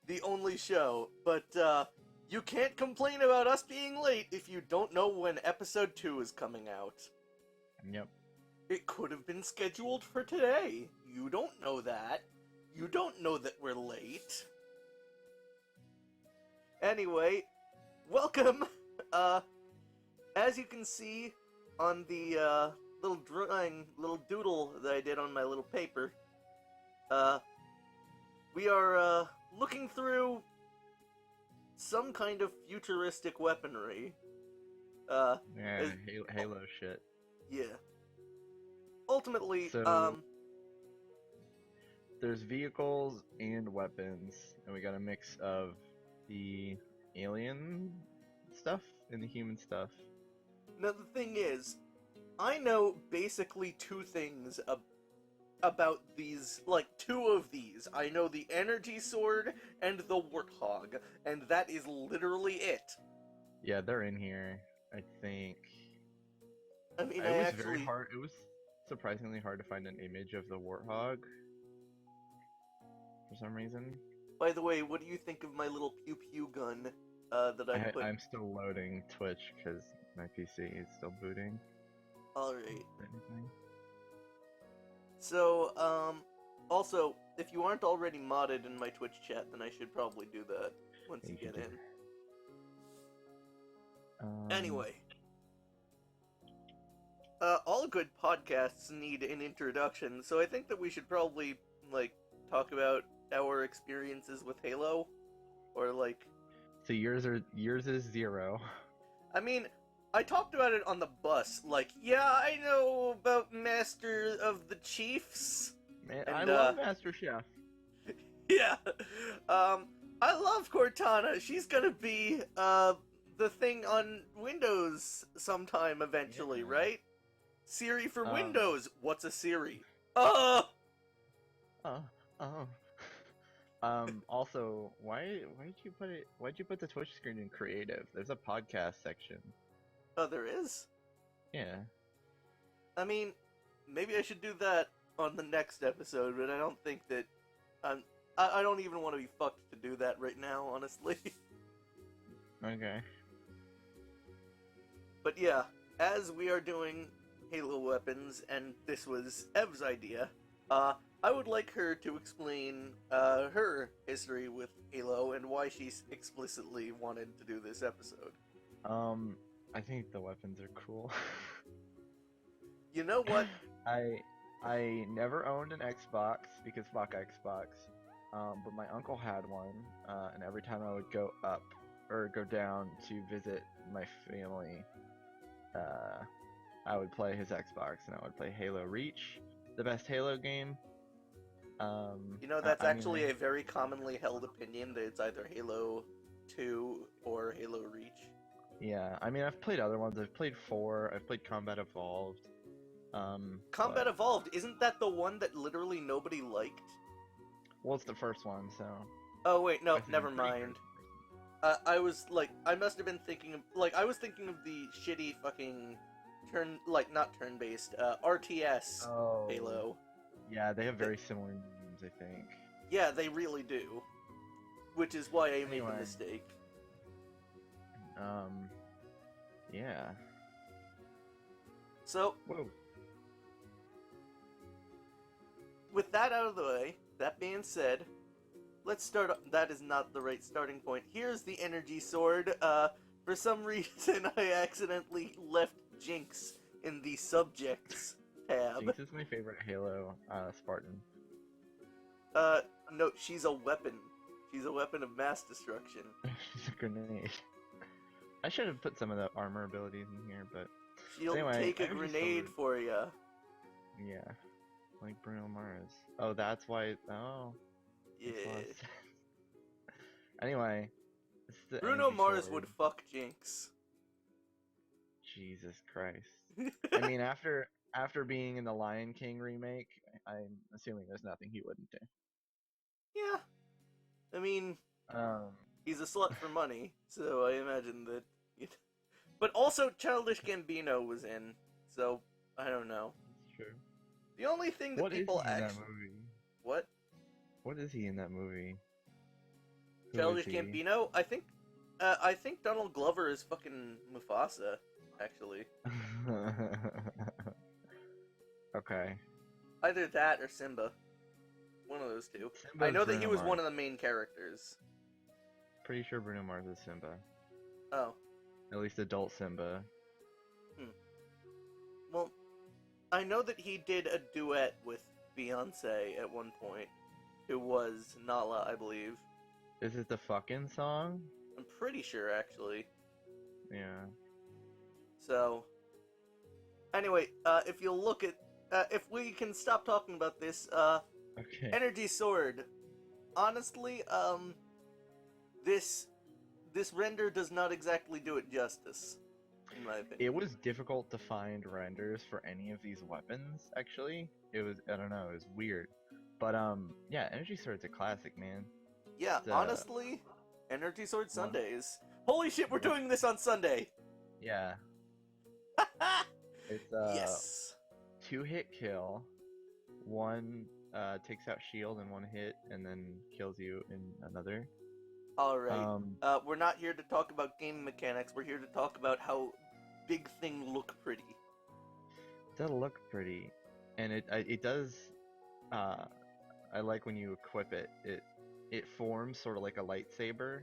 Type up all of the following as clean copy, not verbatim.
the only show, but you can't complain about us being late if you don't know when episode 2 is coming out. Yep. It could have been scheduled for today. You don't know that. You don't know that we're late. Anyway, welcome. As you can see on the little doodle that I did on my little paper, we are looking through some kind of futuristic weaponry. Halo shit. Yeah. Ultimately, So, there's vehicles and weapons, and we got a mix of the alien stuff and the human stuff. now the thing is, I know basically two things about these, like, two of these. I know the energy sword and the warthog, and that is literally it. Yeah, they're in here, I think. I mean, It was surprisingly hard to find an image of the warthog for some reason. By the way, what do you think of my little pew-pew gun that I put... I'm still loading Twitch because my PC is still booting. Alright. So, also, if you aren't already modded in my Twitch chat, then I should probably do that once you get in. Anyway. All good podcasts need an introduction, so I think that we should probably, like, talk about our experiences with Halo, or, like... So yours is 0. I mean, I talked about it on the bus, like, yeah, I know about Master of the Chiefs. Man, and, I love Master Chef. Yeah, I love Cortana. She's gonna be, the thing on Windows sometime eventually, right? Siri for Windows. What's a Siri? Also, why'd you put the Twitch screen in creative? There's a podcast section. Oh, there is? Yeah. I mean, maybe I should do that on the next episode, but I don't think that I don't even want to be fucked to do that right now, honestly. Okay. But yeah, as we are doing Halo weapons, and this was Ev's idea, I would like her to explain her history with Halo and why she explicitly wanted to do this episode. I think the weapons are cool. You know what? I never owned an Xbox because fuck Xbox. But my uncle had one, and every time I would go up or go down to visit my family, I would play his Xbox and I would play Halo Reach, the best Halo game. You know, that's actually a very commonly held opinion that it's either Halo 2 or Halo Reach. Yeah, I mean, I've played other ones. I've played 4. I've played Combat Evolved. Combat Evolved, isn't that the one that literally nobody liked? Well, it's the first one, so... Oh, wait, no, never mind. I was, like, I must have been thinking of, like, I was thinking of the shitty fucking not turn-based, RTS Halo. Yeah, they have very similar names, I think. Yeah, they really do. Which is why I made the mistake. Yeah. So, whoa. With that out of the way, that being said, let's start. That is not the right starting point. Here's the energy sword. For some reason, I accidentally left Jinx in the subjects tab. Jinx is my favorite Halo Spartan. No, she's a weapon. She's a weapon of mass destruction. She's a grenade. I should have put some of the armor abilities in here, but... She'll take a grenade for ya. Yeah. Like Bruno Mars. Oh, that's why... Oh. Yeah. Anyway. Bruno Mars would fuck Jinx. Jesus Christ. I mean, after being in the Lion King remake, I'm assuming there's nothing he wouldn't do. Yeah. I mean, he's a slut for money, so I imagine that... But also, Childish Gambino was in, so I don't know. That's true. The only thing that people actually... What? What is he in that movie? Who is Childish he? Gambino. I think Donald Glover is fucking Mufasa. Actually, Okay. either that or Simba. One of those two. I Simba's know that he Bruno was one Mars. of the main characters. Pretty sure Bruno Mars is Simba. Oh, At least adult Simba. well, I know that he did a duet with Beyonce at one point. It was Nala, I believe. Is it the fucking song? I'm pretty sure, actually. Yeah. So, anyway, if you'll look at, if we can stop talking about this, Okay. Energy Sword. Honestly, this render does not exactly do it justice, in my opinion. It was difficult to find renders for any of these weapons, actually. It was, I don't know, it was weird. But, yeah, Energy Sword's a classic, man. Yeah, It's, honestly, Energy Sword one- Sundays. Holy shit, we're doing this on Sunday! Yeah. It's, Yes! 2-hit kill. One, takes out shield in one hit, and then kills you in another. Alright, we're not here to talk about game mechanics, we're here to talk about how big thing look pretty. It does look pretty. And it does, I like when you equip it. It forms sort of like a lightsaber,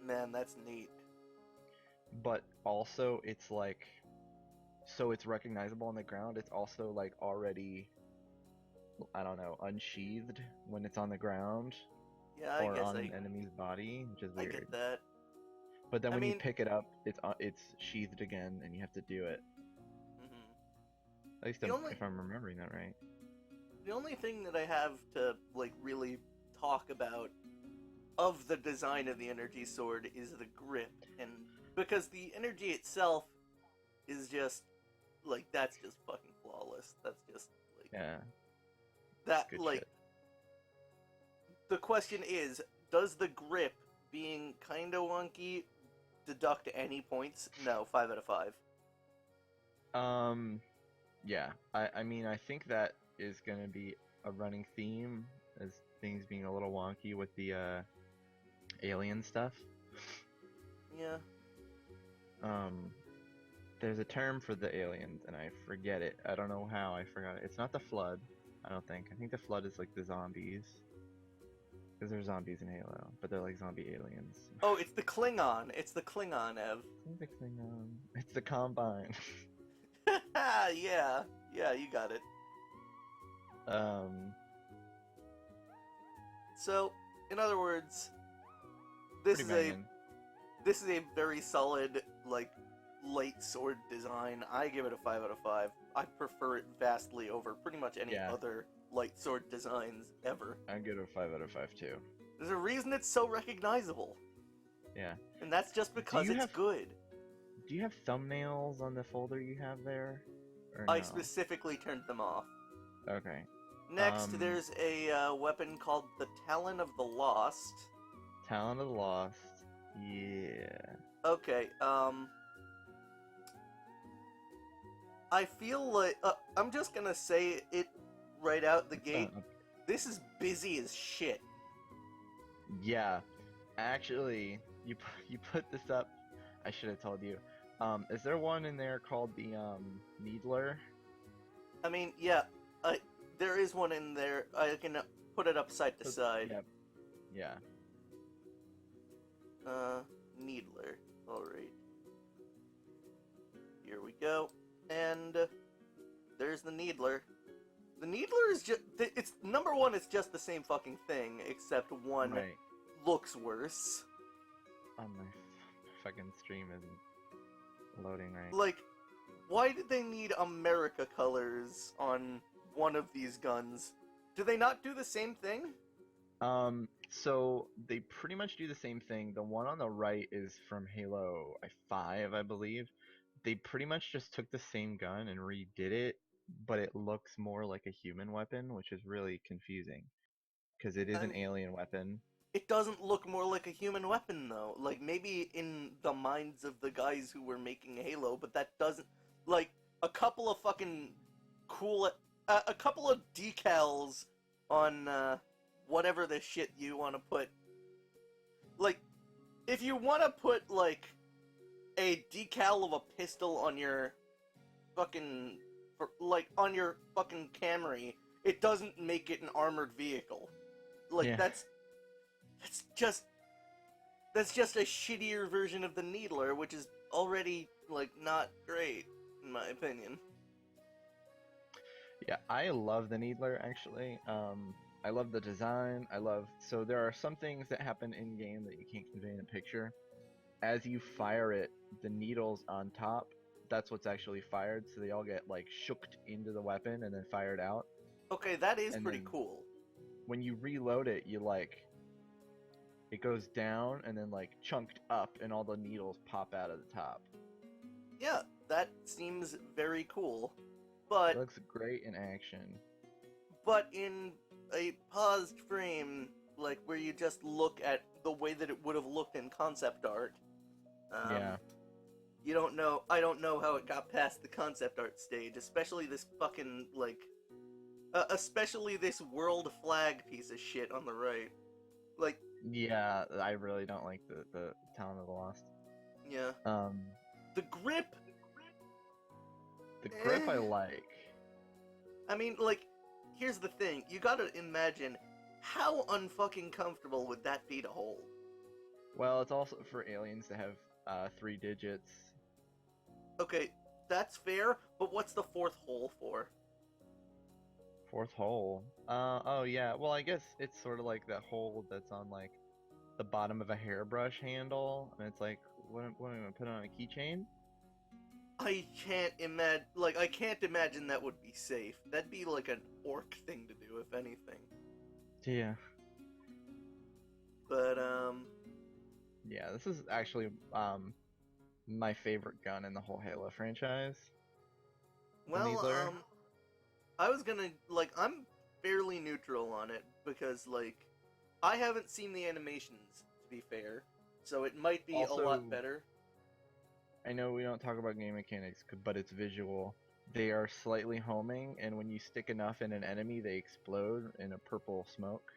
Man, that's neat. but also it's like, so it's recognizable on the ground. It's also like already, I don't know, unsheathed when it's on the ground Yeah, I or guess on an enemy's body, which is I weird. get that. But then I when you mean- pick it up, it's sheathed again, and you have to do it. Mhm. At least The only- if I'm remembering that right. The only thing that I have to, like, really talk about of the design of the energy sword is the grip, and because the energy itself is just, like, that's just fucking flawless. That's just, like, Yeah, that, good like, shit. the question is, does the grip being kinda wonky deduct any points? No, 5 out of 5. Yeah. I mean, I think that is gonna be a running theme, as things being a little wonky with the alien stuff. Yeah. There's a term for the aliens, and I forget it. I don't know how I forgot it. It's not the Flood, I don't think. I think the Flood is like the zombies. Because there's zombies in Halo, but they're like zombie aliens. Oh, it's the Klingon. It's the Klingon, Ev. It's the Combine. Yeah. Yeah, you got it. So, in other words, this Pretty is banging. this is a very solid, like, light sword design. I give it a 5 out of 5. I prefer it vastly over pretty much any Yeah. other light sword designs ever. I'd give it a 5 out of 5 too. There's a reason it's so recognizable, Yeah. and that's just because you it's have- good. Do you have thumbnails on the folder you have there? Or I no? specifically turned them off. Okay. Next, there's a weapon called the Talon of the Lost. Talon of the Lost. Yeah. Okay, I feel like, I'm just gonna say it right out the gate. This is busy as shit. Yeah. Actually, you put this up. I should have told you. Is there one in there called the Needler? I mean, yeah, there is one in there. I can put it up side to side. Yep. Yeah. Needler. Alright. Here we go. And there's the Needler. The Needler is just, it's, number one, it's just the same fucking thing, except one Right. looks worse. Oh, my fucking stream isn't loading right. Like, why did they need America colors on one of these guns? Do they not do the same thing? So they pretty much do the same thing. The one on the right is from Halo 5, I believe. They pretty much just took the same gun and redid it, but it looks more like a human weapon, which is really confusing. Because it is an alien weapon. It doesn't look more like a human weapon, though. Like, maybe in the minds of the guys who were making Halo, but that doesn't... Like, a couple of fucking cool... a couple of decals on, whatever the shit you want to put. like, if you want to put, like, a decal of a pistol on your fucking, on your fucking Camry, it doesn't make it an armored vehicle. Like, Yeah. that's just a shittier version of the Needler, which is already, like, not great, in my opinion. Yeah, I love the Needler actually. I love the design. So there are some things that happen in game that you can't convey in a picture. As you fire it, the needles on top, that's what's actually fired, so they all get like shooked into the weapon and then fired out. Okay, that is And pretty then cool. when you reload it, it goes down and then like chunked up and all the needles pop out of the top. Yeah, that seems very cool. It But looks great in action. in a paused frame, like where you just look at the way that it would have looked in concept art, Yeah. you don't know. I don't know how it got past the concept art stage, especially this fucking especially this world flag piece of shit on the right. Like, Yeah, I really don't like the Talon of the Lost. yeah, Um, the grip. the grip I Eh. like. I mean, like, here's the thing. You gotta imagine how unfucking comfortable would that be to hold. Well, it's also for aliens to have 3 digits. Okay, that's fair, but what's the fourth hole for? 4th hole. Oh yeah. Well, I guess it's sort of like that hole that's on like the bottom of a hairbrush handle, and it's like, what am I gonna put on a keychain? I can't imagine. Like, I can't imagine that would be safe. That'd be like an orc thing to do, if anything. Yeah. But Yeah, this is actually my favorite gun in the whole Halo franchise. The well, Needler. I was gonna I'm fairly neutral on it because I haven't seen the animations, to be fair, so it might be a Also, lot better. I know we don't talk about game mechanics, but it's visual. They are slightly homing, and when you stick enough in an enemy, they explode in a purple smoke.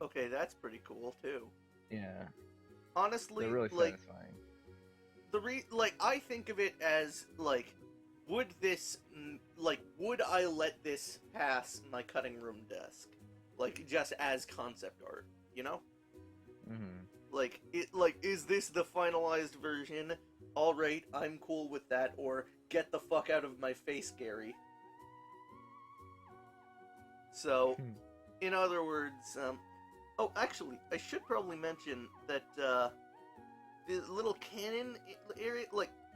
Okay, that's pretty cool too. Yeah, Honestly, they're really satisfying. I think of it as would I let this pass my cutting room desk, just as concept art, you know? Mm-hmm. Is this the finalized version? Alright, I'm cool with that, or get the fuck out of my face, Gary. So, in other words, oh, actually, I should probably mention that, the little cannon area,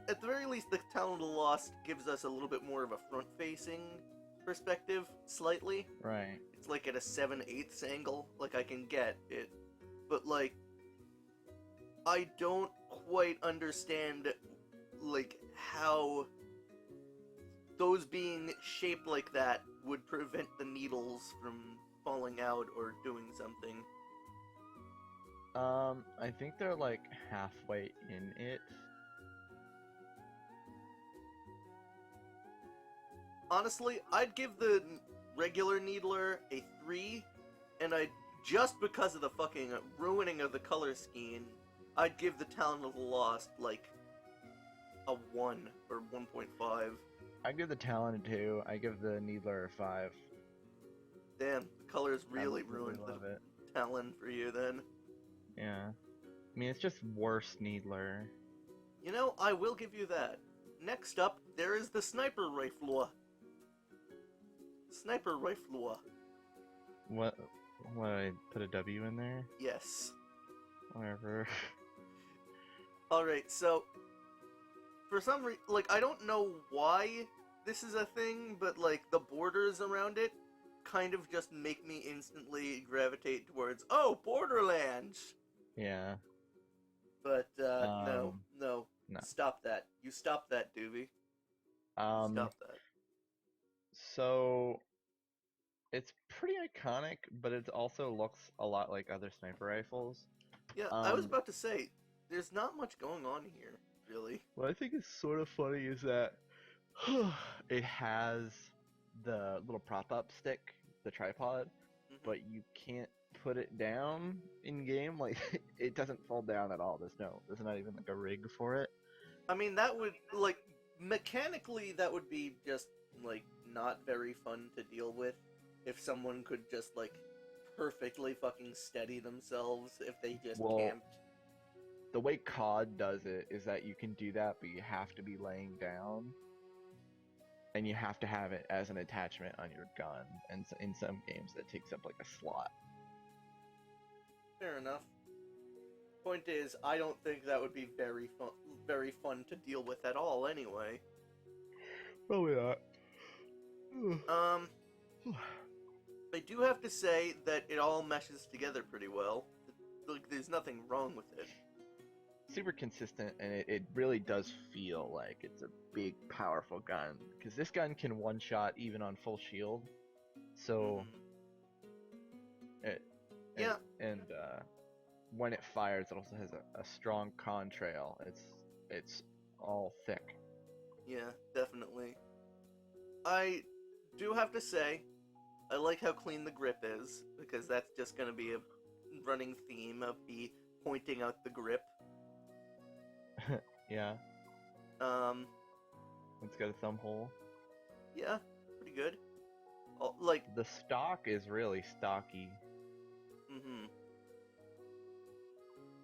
at the very least, the Talon of the Lost gives us a little bit more of a front-facing perspective, slightly. Right. It's at a 7/8 angle, I can get it. But, I don't quite understand, how those being shaped like that would prevent the needles from falling out or doing something. I think they're halfway in it. Honestly, I'd give the regular Needler a 3, and just because of the fucking ruining of the color scheme, I'd give the Talon of the Lost, a 1 or 1.5. I give the Talon a 2. I give the Needler a 5. Damn, the colors really ruined love the it. Talon for you then. Yeah. I mean, it's just worse Needler. You know, I will give you that. Next up, there is the Sniper Rifle. Sniper Rifle. What? I put a W in there? Yes. Whatever. Alright, so, for some reason, I don't know why this is a thing, but, the borders around it kind of just make me instantly gravitate towards, oh, Borderlands! Yeah. But, no. No. Stop that. You stop that, Duvi. Stop that. So, it's pretty iconic, but it also looks a lot like other sniper rifles. Yeah, I was about to say, there's not much going on here, really. What I think is sort of funny is that it has the little prop-up stick, the tripod, but you can't put it down in game. Like it doesn't fall down at all. There's not even like a rig for it. I mean, that would, like, mechanically, that would be just, like, not very fun to deal with if someone could just, like, perfectly fucking steady themselves if they just Well, camped. the way COD does it is that you can do that, but you have to be laying down, and you have to have it as an attachment on your gun. And so in some games, that takes up like a slot. Fair enough. Point is, I don't think that would be very fun to deal with at all anyway. Probably not. I do have to say that it all meshes together pretty well. Like, there's nothing wrong with it. Super consistent, and it really does feel like it's a big, powerful gun. Because this gun can one-shot even on full shield. So, Yeah. And when it fires, it also has a strong contrail. It's all thick. Yeah, definitely. I do have to say, I like how clean the grip is, because that's just going to be a running theme of me pointing out the grip. Yeah. It's got a thumb hole. Yeah, pretty good. Like, the stock is really stocky.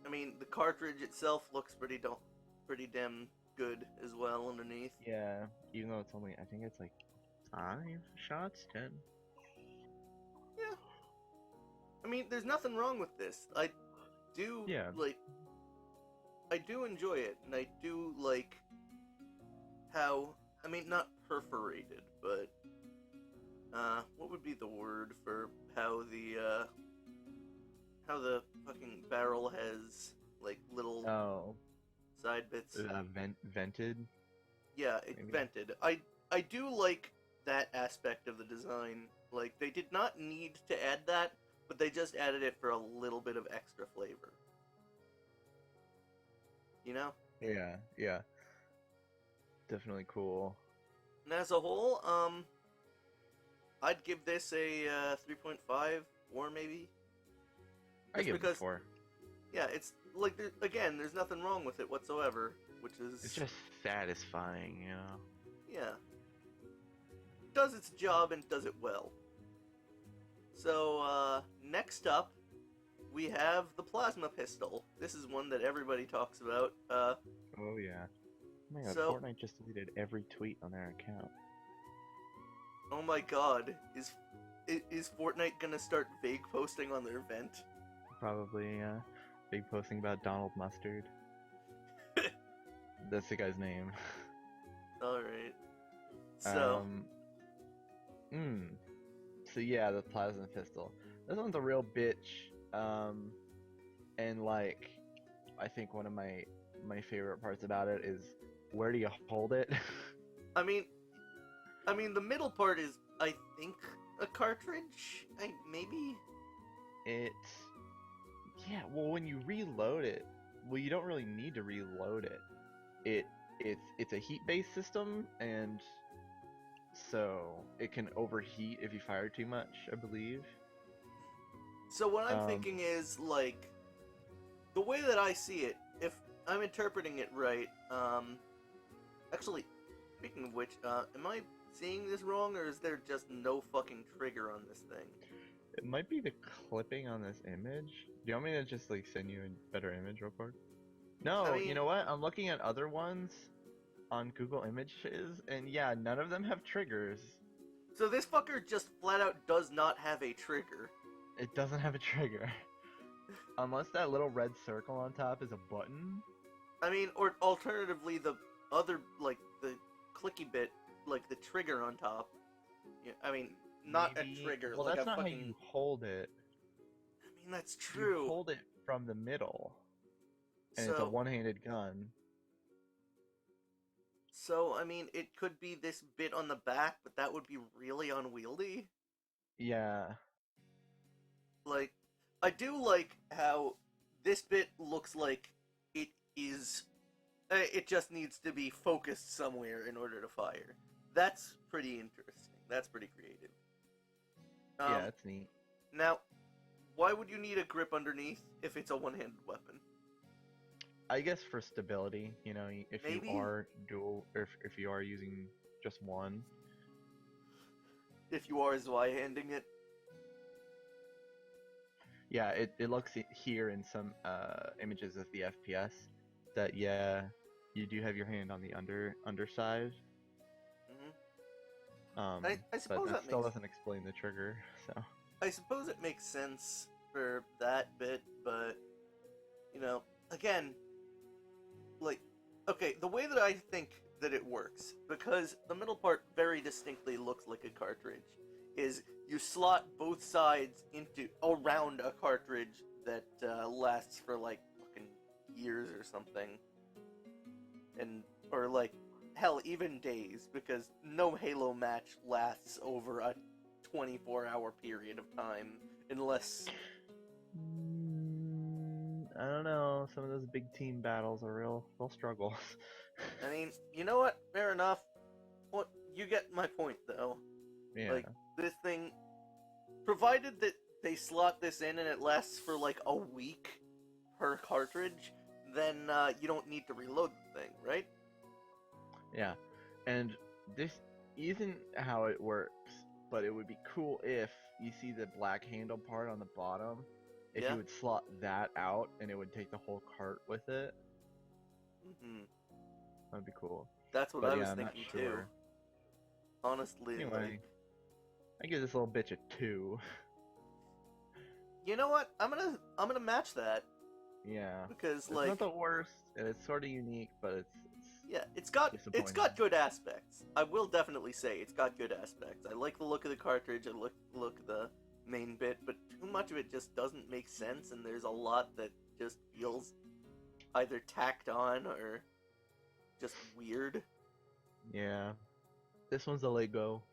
I mean, the cartridge itself looks pretty damn good as well underneath. Yeah, even though it's only, I think it's like 5 shots, 10. Yeah. I mean, there's nothing wrong with this. I do enjoy it, and I do like how, I mean, not perforated, but what would be the word for how the fucking barrel has like little side bits. Vented? Yeah, it Maybe. vented. I do like that aspect of the design. Like, they did not need to add that, but they just added it for a little bit of extra flavor. You know? Yeah. Definitely cool. And as a whole, I'd give this a 3.5, or maybe. I give it a 4. Yeah, it's like, there's nothing wrong with it whatsoever, which is... It's just satisfying, you know? Yeah. Does its job and does it well. So, next up, we have the plasma pistol. This is one that everybody talks about. Oh yeah. Oh my god, so, Fortnite just deleted every tweet on their account. Oh my god, is Fortnite gonna start vague posting on their event? Probably, big posting about Donald Mustard. That's the guy's name. Alright. So... So yeah, the plasma pistol. This one's a real bitch. And like, I think one of my favorite parts about it is, where do you hold it? I mean, the middle part is, I think, a cartridge? Maybe? Yeah, well, when you reload it, well, you don't really need to reload it. It's a heat-based system, and so it can overheat if you fire too much, I believe. So what I'm thinking is, like, the way that I see it, if I'm interpreting it right, actually, speaking of which, am I seeing this wrong, or is there just no fucking trigger on this thing? It might be the clipping on this image. Do you want me to just, like, send you a better image real quick? No, I mean, you know what? I'm looking at other ones on Google Images, and yeah, none of them have triggers. So this fucker just flat out does not have a trigger. It doesn't have a trigger. Unless that little red circle on top is a button. I mean, or alternatively, the other, like, the clicky bit, like the trigger on top. Yeah, I mean, not Maybe. A trigger. Well, like that's a not fucking... how you hold it. I mean, that's true. You hold it from the middle. And so, it's a one-handed gun. So, I mean, it could be this bit on the back, but that would be really unwieldy. Yeah. Like, I do like how this bit looks like it is... it just needs to be focused somewhere in order to fire. That's pretty interesting. That's pretty creative. Yeah, that's neat. Now, why would you need a grip underneath if it's a one-handed weapon? I guess for stability, you know, if Maybe? you are dual, or if you are using just one. If you are Z-handing it. Yeah, it looks here in some images of the FPS that, yeah, you do have your hand on the underside. Mm-hmm. I But suppose that that still makes... doesn't explain the trigger, so. I suppose it makes sense for that bit, but, you know, again, like, okay, the way that I think that it works, because the middle part very distinctly looks like a cartridge, is you slot both sides into around a cartridge that lasts for like fucking years or something, and or like hell even days, because no Halo match lasts over a 24-hour period of time unless I don't know. Some of those big team battles are real struggles. I mean, you know what? Fair enough. What you get my point though. Yeah. Like this thing, provided that they slot this in and it lasts for like a week per cartridge, then you don't need to reload the thing, right? Yeah. And this isn't how it works, but it would be cool if you see the black handle part on the bottom. If Yeah. you would slot that out and it would take the whole cart with it, Mm-hmm. that'd be cool. That's what But I yeah, was I'm not thinking too. sure. Honestly, Anyway, like, I give this little bitch a 2. you know what? I'm gonna match that Yeah. because It's like not the worst, and it's sort of unique, but it's yeah, it's got disappointing. good aspects. I will definitely say it's got good aspects. I like the look of the cartridge. I look of the main bit, but too much of it just doesn't make sense, and there's a lot that just feels either tacked on or just weird. Yeah. This one's a Lego.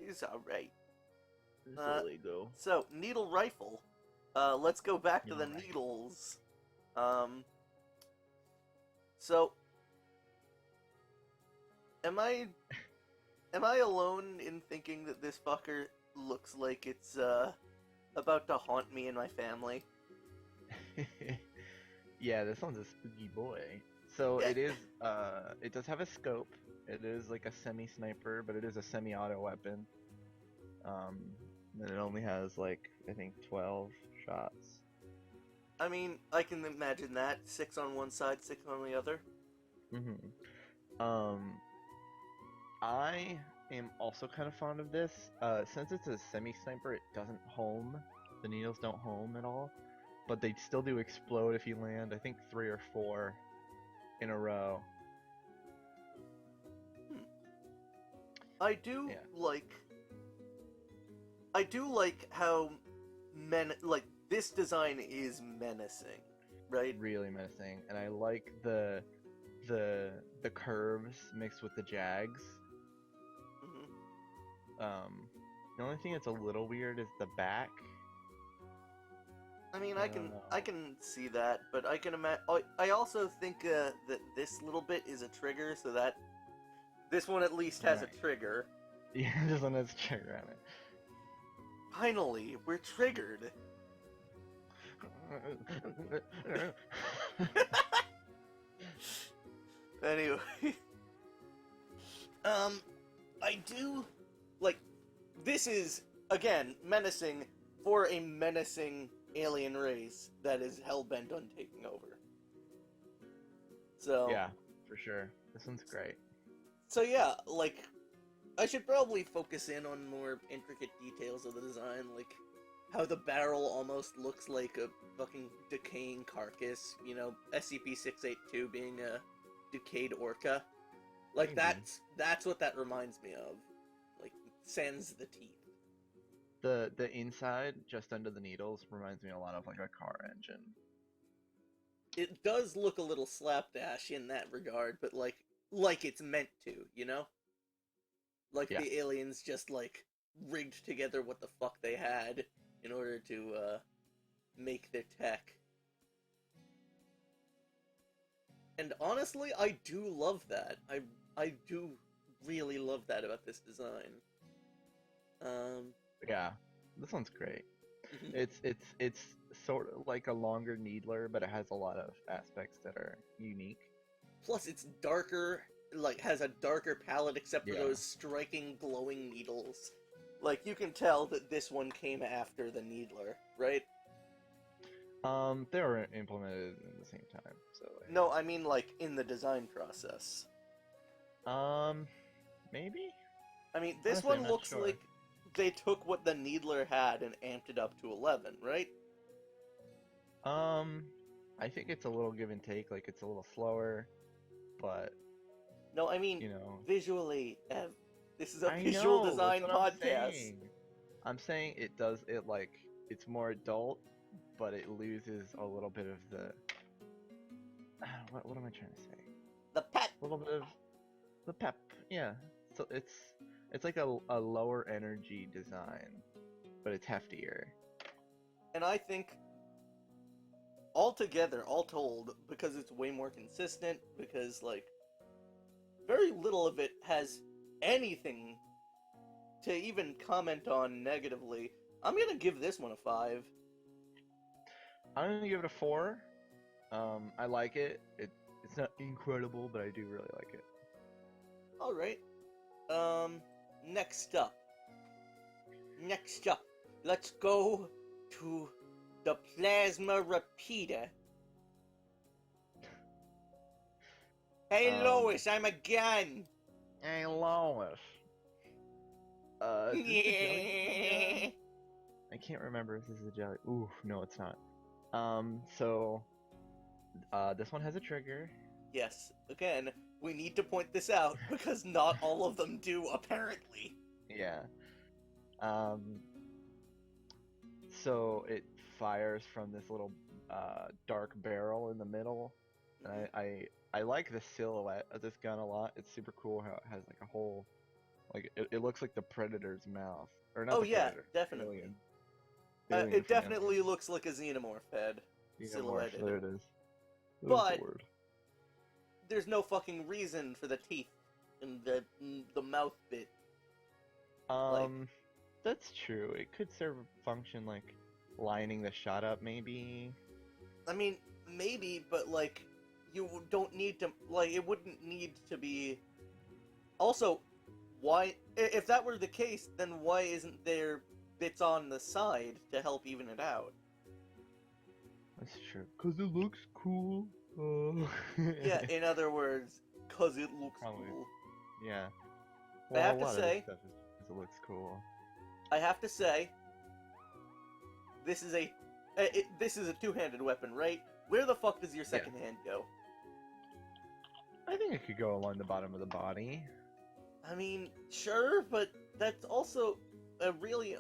It's alright. It's a Lego. So, needle rifle. Let's go back to the Needle rifle. needles. So, am I alone in thinking that this fucker looks like it's about to haunt me and my family? Yeah, this one's a spooky boy. So Yeah. it does have a scope. It is like a semi-sniper, but it is a semi-auto weapon. And it only has like, I think 12 shots. I mean, I can imagine that. 6 on one side, 6 on the other. I am also kind of fond of this. Since it's a semi-sniper, it doesn't home. The needles don't home at all. But they still do explode if you land, I think 3 or 4 in a row. I do like how this design is menacing, right? Really menacing, and I like the curves mixed with the jags. Mm-hmm. The only thing that's a little weird is the back. I mean, I can see that, but I can imagine. I also think that this little bit is a trigger, so that this one at least has a trigger. Yeah, this one has a trigger on it. Finally, we're triggered. Anyway, I do like this is again menacing for a menacing alien race that is hell-bent on taking over. So yeah, for sure. This one's great. So yeah, like I should probably focus in on more intricate details of the design, like how the barrel almost looks like a fucking decaying carcass, you know, SCP-682 being a decayed orca. Like that's what that reminds me of. Like sans the teeth. The inside, just under the needles, reminds me a lot of like a car engine. It does look a little slapdash in that regard, but like it's meant to, you know? Like the aliens just like rigged together what the fuck they had in order to make their tech. And honestly, I do love that. I do really love that about this design. Yeah, this one's great. It's sort of like a longer needler, but it has a lot of aspects that are unique. Plus, it's darker, like, has a darker palette except for Yeah. those striking glowing needles. Like, you can tell that this one came after the Needler, right? They were implemented in the same time, so No, I mean, like, in the design process. maybe? I mean, this Honestly, I'm one not looks sure. like they took what the Needler had and amped it up to 11, right? Um, I think it's a little give and take, like it's a little slower, but No, I mean, you know, visually, Ev. This is a I visual know, that's design what I'm podcast. saying. I'm saying it does it like it's more adult, but it loses a little bit of the what am I trying to say? The pet! A little bit of the pep. Yeah. So it's like a lower energy design, but it's heftier. And I think, altogether, all told, because it's way more consistent, because, like, very little of it has anything to even comment on negatively. I'm gonna give this one a 5. I'm gonna give it a 4. I like it. It's not incredible, but I do really like it. Alright. Next up. Next up. Let's go to the Plasma Repeater. Hey Um, Lois, I'm a gun! Hey Lois. Is this the jelly bean gun? I can't remember if this is a jelly. Ooh, no, it's not. This one has a trigger. Yes, again, we need to point this out because not all of them do, apparently. Yeah. Um, so it fires from this little dark barrel in the middle. And I like the silhouette of this gun a lot. It's super cool how it has like a whole it looks like the Predator's mouth. Or not Oh the yeah, Predator. definitely. Alien. Alien It from Alien. definitely looks like a xenomorph head, silhouetted. There it is. But the word. there's no fucking reason for the teeth and the mouth bit. That's true. It could serve a function like lining the shot up, maybe. I mean, maybe, but like, you don't need to, like, it wouldn't need to be. Also, why, if that were the case, then why isn't there bits on the side to help even it out? That's true. Cause it looks cool. Yeah, in other words, cause it looks Probably. cool. Yeah. I Well, have a to lot say, of this stuff is because it looks cool. I have to say, this is a two-handed weapon, right? Where the fuck does your second hand go? I think it could go along the bottom of the body. I mean, sure, but that's also a really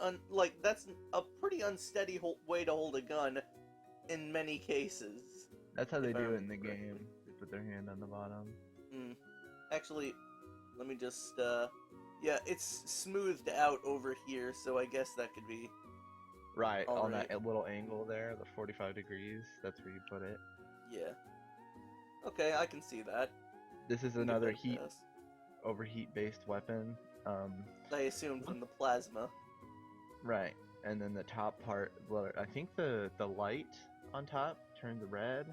that's a pretty unsteady way to hold a gun in many cases. That's how they If I do it in the remember correctly. game. They put their hand on the bottom. Actually, let me just, yeah, it's smoothed out over here, so I guess that could be... Right, All on right. that little angle there, the 45 degrees, that's where you put it. Yeah. Okay, I can see that. This is Give another that a pass. overheat-based weapon. I assume from the plasma. Right, and then the top part, well, I think the light on top turns red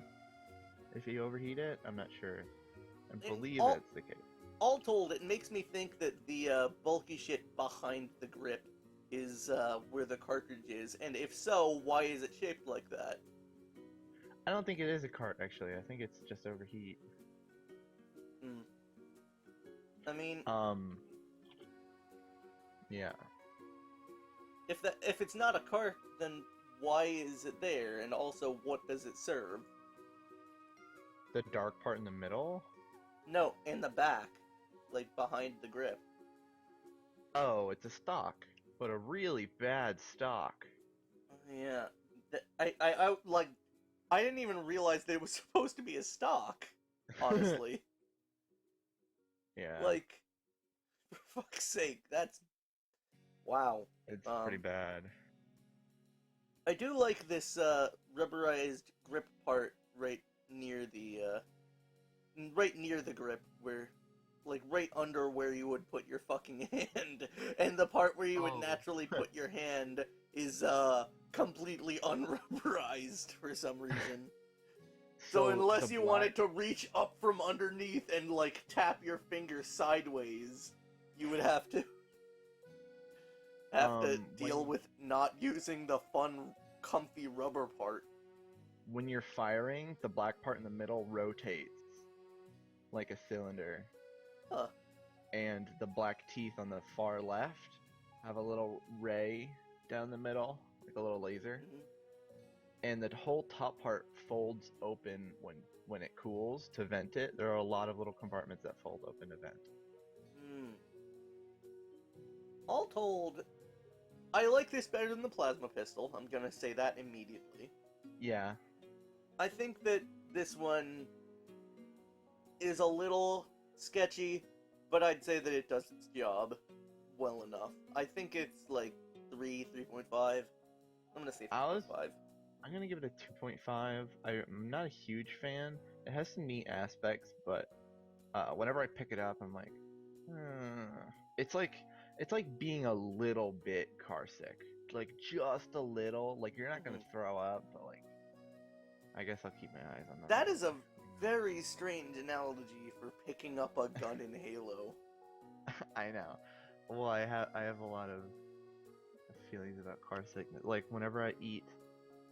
if you overheat it. I'm not sure. I believe all- that's the case. All told, it makes me think that the bulky shit behind the grip is where the cartridge is, and if so, why is it shaped like that? I don't think it is a cart, actually. I think it's just overheat. I mean, yeah. if it's not a cart, then why is it there? And also, what does it serve? The dark part in the middle? No, in the back, like behind the grip. Oh, it's a stock, but a really bad stock. Yeah, I didn't even realize that it was supposed to be a stock. Honestly, Yeah. like, for fuck's sake, that's wow. It's pretty bad. I do like this rubberized grip part right near the grip, where, like, right under where you would put your fucking hand, and the part where you would Oh. naturally put your hand is completely unrubberized for some reason. So unless the you black- wanted to reach up from underneath and, like, tap your finger sideways, you would have to deal with not using the fun, comfy rubber part. when you're firing, the black part in the middle rotates like a cylinder. Huh. And the black teeth on the far left have a little ray down the middle, like a little laser. Mhm. And the whole top part folds open when it cools to vent it. There are a lot of little compartments that fold open to vent. Hmm. All told, I like this better than the plasma pistol. I'm gonna say that immediately. Yeah. I think that this one is a little sketchy, but I'd say that it does its job well enough. I think it's like 3.5. I'm gonna say 3.5. I'm gonna give it a 2.5. I'm not a huge fan. It has some neat aspects, but whenever I pick it up, I'm like, it's like being a little bit car sick, like just a little. Like you're not gonna throw up, but like, I guess I'll keep my eyes on that. That is a very strange analogy for picking up a gun in Halo. I know. Well, I have a lot of feelings about car sickness. Like whenever I eat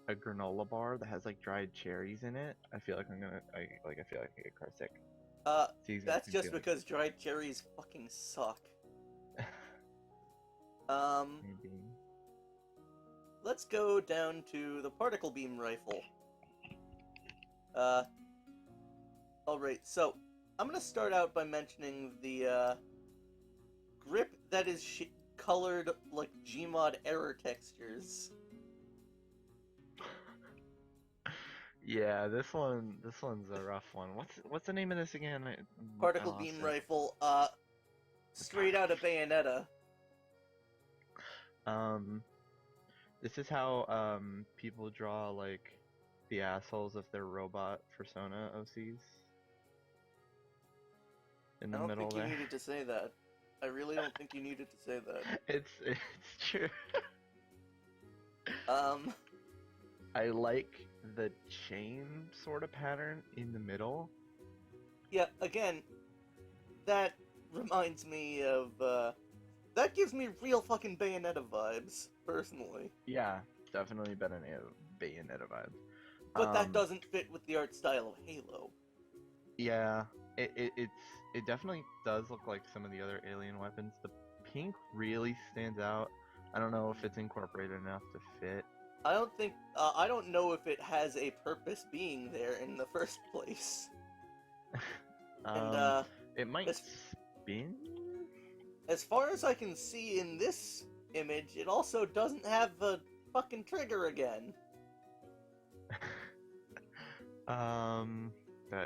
a granola bar that has like dried cherries in it, I feel like I feel like I get car sick. That's just because dried cherries fucking suck. Maybe. Let's go down to the particle beam rifle. Alright, so I'm gonna start out by mentioning the grip that is colored like Gmod error textures. Yeah, this one's a rough one. What's the name of this again? Particle beam rifle, straight out of Bayonetta. This is how people draw like the assholes of their robot persona OCs. In the I don't middle think there. you needed to say that. I really don't think you needed to say that. It's true. I like the chain sort of pattern in the middle. Yeah, again, that reminds me of, that gives me real fucking Bayonetta vibes, personally. Yeah, definitely Bayonetta vibes. But that doesn't fit with the art style of Halo. Yeah, it definitely does look like some of the other alien weapons. The pink really stands out. I don't know if it's incorporated enough to fit. I don't know if it has a purpose being there in the first place. And, it might spin? as far as I can see in this image, it also doesn't have a fucking trigger again.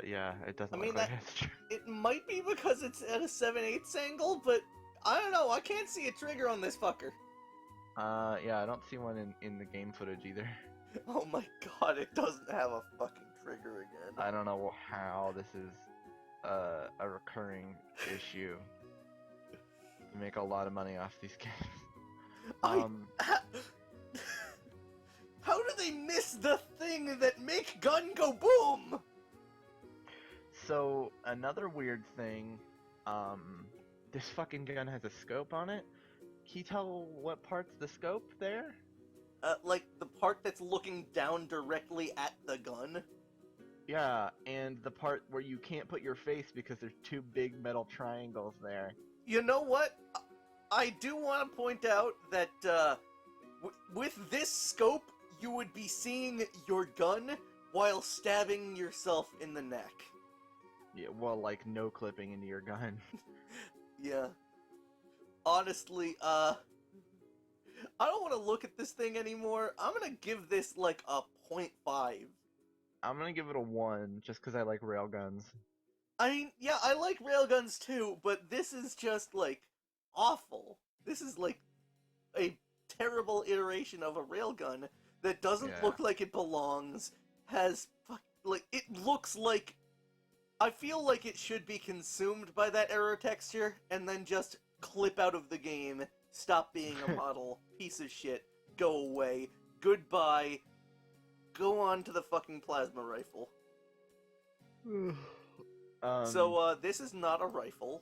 Yeah, it doesn't I mean, look like it's true. it might be because it's at a 7/8 angle, but I don't know, I can't see a trigger on this fucker. Yeah, I don't see one in the game footage either. Oh my god, it doesn't have a fucking trigger again. I don't know how this is a recurring issue. You make a lot of money off these games. How do they miss the thing that make gun go boom? So another weird thing, this fucking gun has a scope on it. Can you tell what part's the scope there? Like the part that's looking down directly at the gun. Yeah, and the part where you can't put your face because there's two big metal triangles there. You know what? I do want to point out that with this scope, you would be seeing your gun while stabbing yourself in the neck. Yeah, well, like no clipping into your gun. Yeah. Honestly, I don't want to look at this thing anymore. I'm gonna give this like a 0.5. I'm gonna give it a 1 just because I like railguns. I mean, yeah, I like railguns too, but this is just like awful. This is like a terrible iteration of a railgun that doesn't look like it belongs. It looks like, I feel like it should be consumed by that error texture and then just clip out of the game, stop being a model, piece of shit, go away, goodbye. Go on to the fucking plasma rifle. So, this is not a rifle.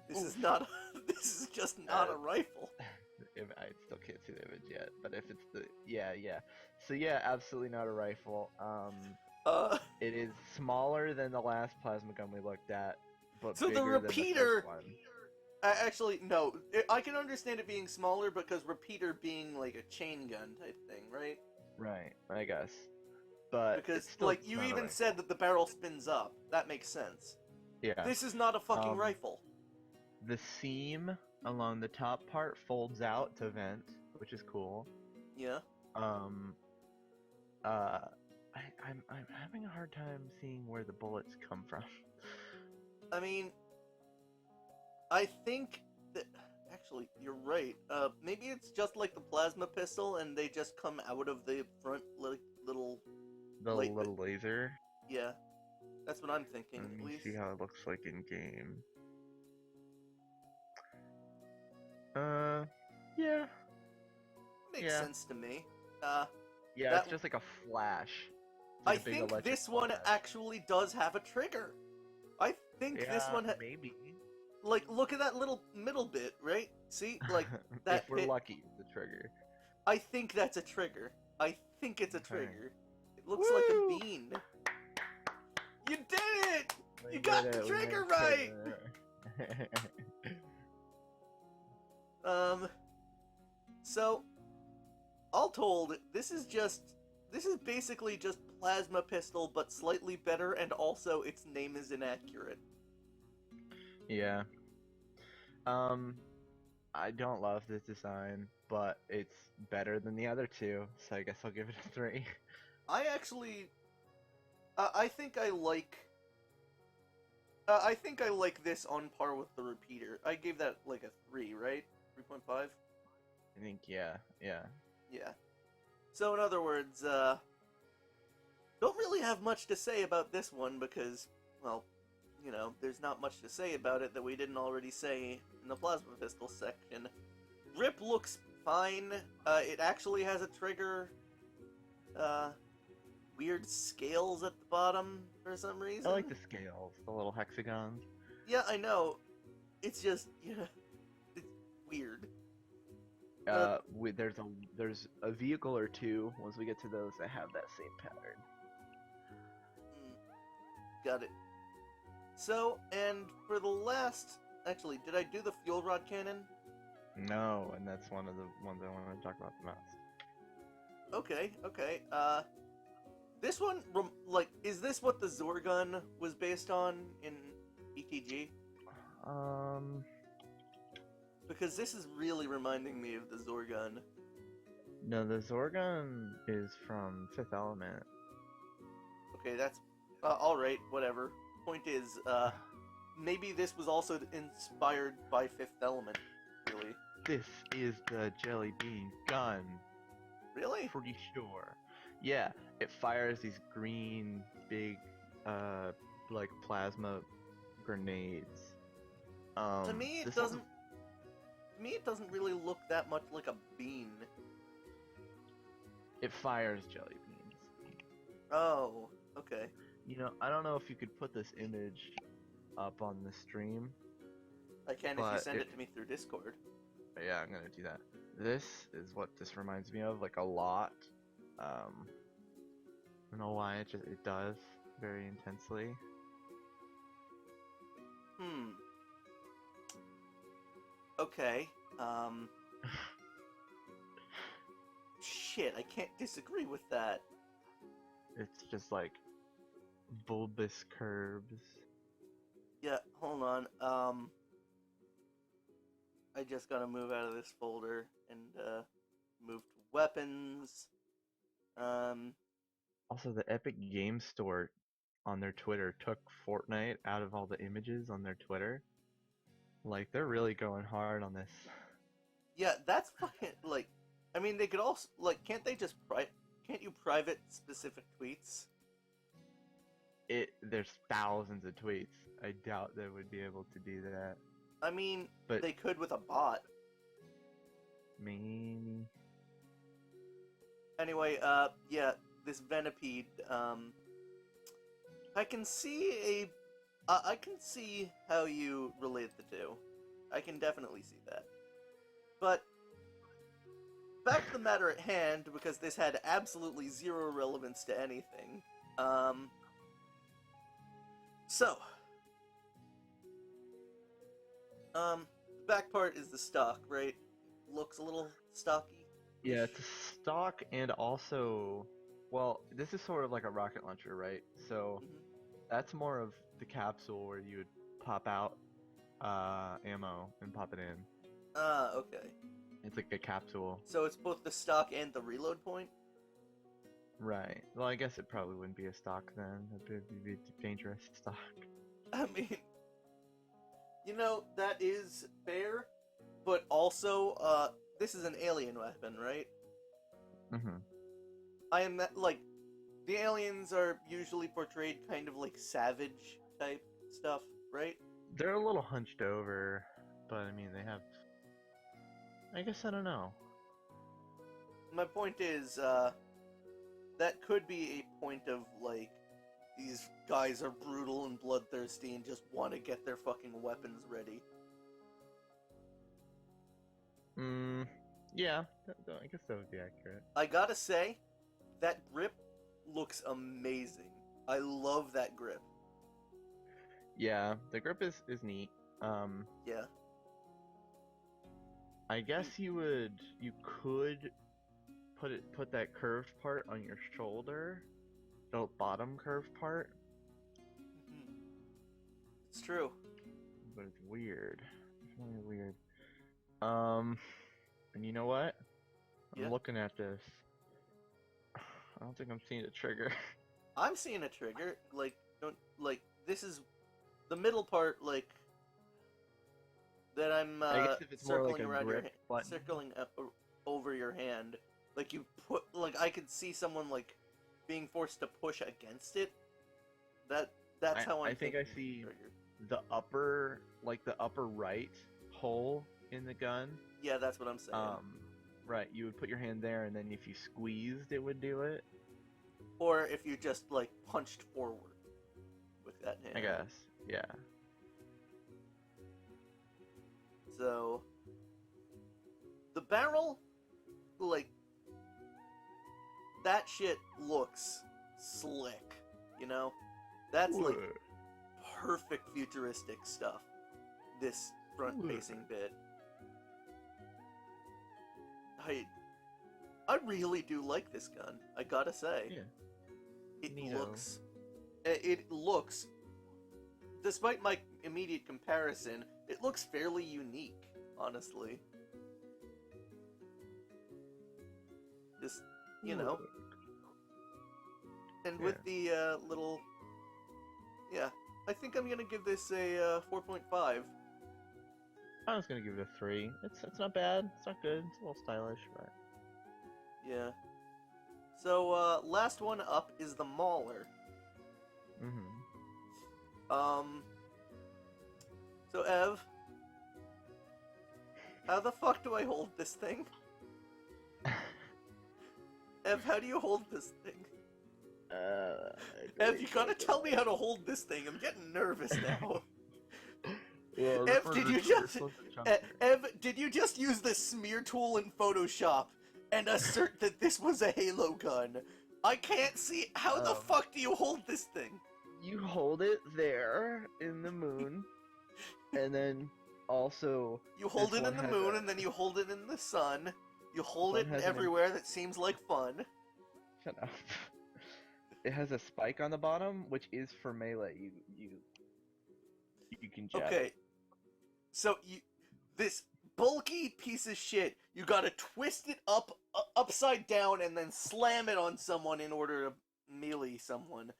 This is not. This is just not a rifle. I still can't see the image yet, but if it's the yeah. So yeah, absolutely not a rifle. It is smaller than the last plasma gun we looked at, but So the bigger than the repeater- first one. Actually, no. I can understand it being smaller because repeater being like a chain gun type thing, right? Right, I guess. But Because it's still like you not a even rifle. said that the barrel spins up. That makes sense. Yeah. This is not a fucking rifle. The seam along the top part folds out to vent, which is cool. Yeah. I'm having a hard time seeing where the bullets come from. I mean, I think that actually you're right. Maybe it's just like the plasma pistol, and they just come out of the front little. The Wait, little laser. Yeah, that's what I'm thinking. Let At me least. see how it looks like in game. Yeah. Makes yeah. sense to me. Yeah, That- it's just like a flash. It's I like a big think electric this one flash. actually does have a trigger. I think this one maybe. like look at that little middle bit, right? See, like that if we're bit. lucky, the trigger. I think that's a trigger. I think it's a Okay. trigger. It looks like a bean. You did it! You got the trigger right! So, all told, this is basically just plasma pistol, but slightly better, and also its name is inaccurate. Yeah. I don't love this design, but it's better than the other two, so I guess I'll give it a 3. I actually, I think I like this on par with the repeater. I gave that like a 3, right? 3.5? I think, yeah. Yeah. So in other words, don't really have much to say about this one because, well, you know, there's not much to say about it that we didn't already say in the plasma pistol section. Grip looks fine. It actually has a trigger. Weird scales at the bottom for some reason. I like the scales, the little hexagons. Yeah, I know. It's just, yeah, it's weird. There's a vehicle or two, once we get to those, that have that same pattern. Got it. So, and for the last... Actually, did I do the fuel rod cannon? No, and that's one of the ones I want to talk about the most. Okay. This one, is this what the Zorgun was based on in ETG? Because this is really reminding me of the Zorgun. No, the Zorgun is from Fifth Element. Okay, that's... alright, whatever. Point is, maybe this was also inspired by Fifth Element, really. This is the jelly bean gun. Really? Pretty sure. Yeah, it fires these green, big, like plasma grenades. To me, it doesn't... To me, it doesn't really look that much like a bean. It fires jelly beans. Oh, okay. You know, I don't know if you could put this image up on the stream. I can if you send it to me through Discord. Yeah, I'm gonna do that. This is what this reminds me of, like, a lot. I don't know why, it does very intensely. Okay, shit, I can't disagree with that. It's just like bulbous curves. Yeah, hold on, I just gotta move out of this folder and, move to weapons. Also, the Epic Games Store on their Twitter took Fortnite out of all the images on their Twitter. Like, they're really going hard on this. Yeah, that's fucking, like, I mean, they could also, like, can't you private specific tweets? There's thousands of tweets. I doubt they would be able to do that. I mean, But they could with a bot. maybe. Anyway, yeah, this Venipede, I can see I can see how you relate the two. I can definitely see that. But, back to the matter at hand, because this had absolutely zero relevance to anything. So, the back part is the stock, right? Looks a little stocky. Yeah, it's a stock and also, well, this is sort of like a rocket launcher, right? So Mhm. that's more of the capsule where you would pop out ammo and pop it in. Ah, okay. It's like a capsule. So it's both the stock and the reload point? Right. Well, I guess it probably wouldn't be a stock then. It'd be dangerous stock. I mean, you know, that is fair, but also, this is an alien weapon, right? Mm-hmm. I am like, the aliens are usually portrayed kind of like savage type stuff, right? They're a little hunched over, but I mean, they have. I guess I don't know. My point is, that could be a point of, like, these guys are brutal and bloodthirsty and just want to get their fucking weapons ready. Yeah, I guess that would be accurate. I gotta say, that grip looks amazing. I love that grip. Yeah, the grip is neat. Yeah. I guess you could put that curved part on your shoulder, the bottom curved part, Mhm. It's true. but it's weird. It's really weird. And you know what? I'm Yeah. looking at this. I don't think I'm seeing a trigger. I'm seeing a trigger. Like, this is the middle part, like, that I'm I guess if it's more like circling a around your grip button. circling over your hand, like you put, like I could see someone like being forced to push against it. That's how I think I thinking see trigger. the upper right hole in the gun. Yeah, that's what I'm saying. Right, you would put your hand there, and then if you squeezed, it would do it. Or if you just like punched forward with that hand. I guess, yeah. So the barrel, like, that shit looks slick, you know? That's like perfect futuristic stuff. This front-facing bit. I really do like this gun. I gotta say. Yeah. It Neato. looks, despite my immediate comparison, it looks fairly unique, honestly. Just, you know. And with the little, yeah, I think I'm gonna give this a 4.5. I was gonna give it a 3. It's not bad. It's not good. It's a little stylish, but Yeah. So last one up is the Mauler. So Ev, how the fuck do I hold this thing? Ev, how do you hold this thing? Ev, you gotta tell me how to hold this thing. I'm getting nervous now. Well, Ev, did you just use the smear tool in Photoshop and assert that this was a Halo gun? I can't see. How the fuck do you hold this thing? You hold it there in the moon, and then also You hold this it one in the has moon, a- and then you hold it in the sun. You hold one it has an- everywhere that seems like fun. Shut up. It has a spike on the bottom, which is for melee. You can jab Okay, it. so this bulky piece of shit, you gotta twist it upside down and then slam it on someone in order to melee someone.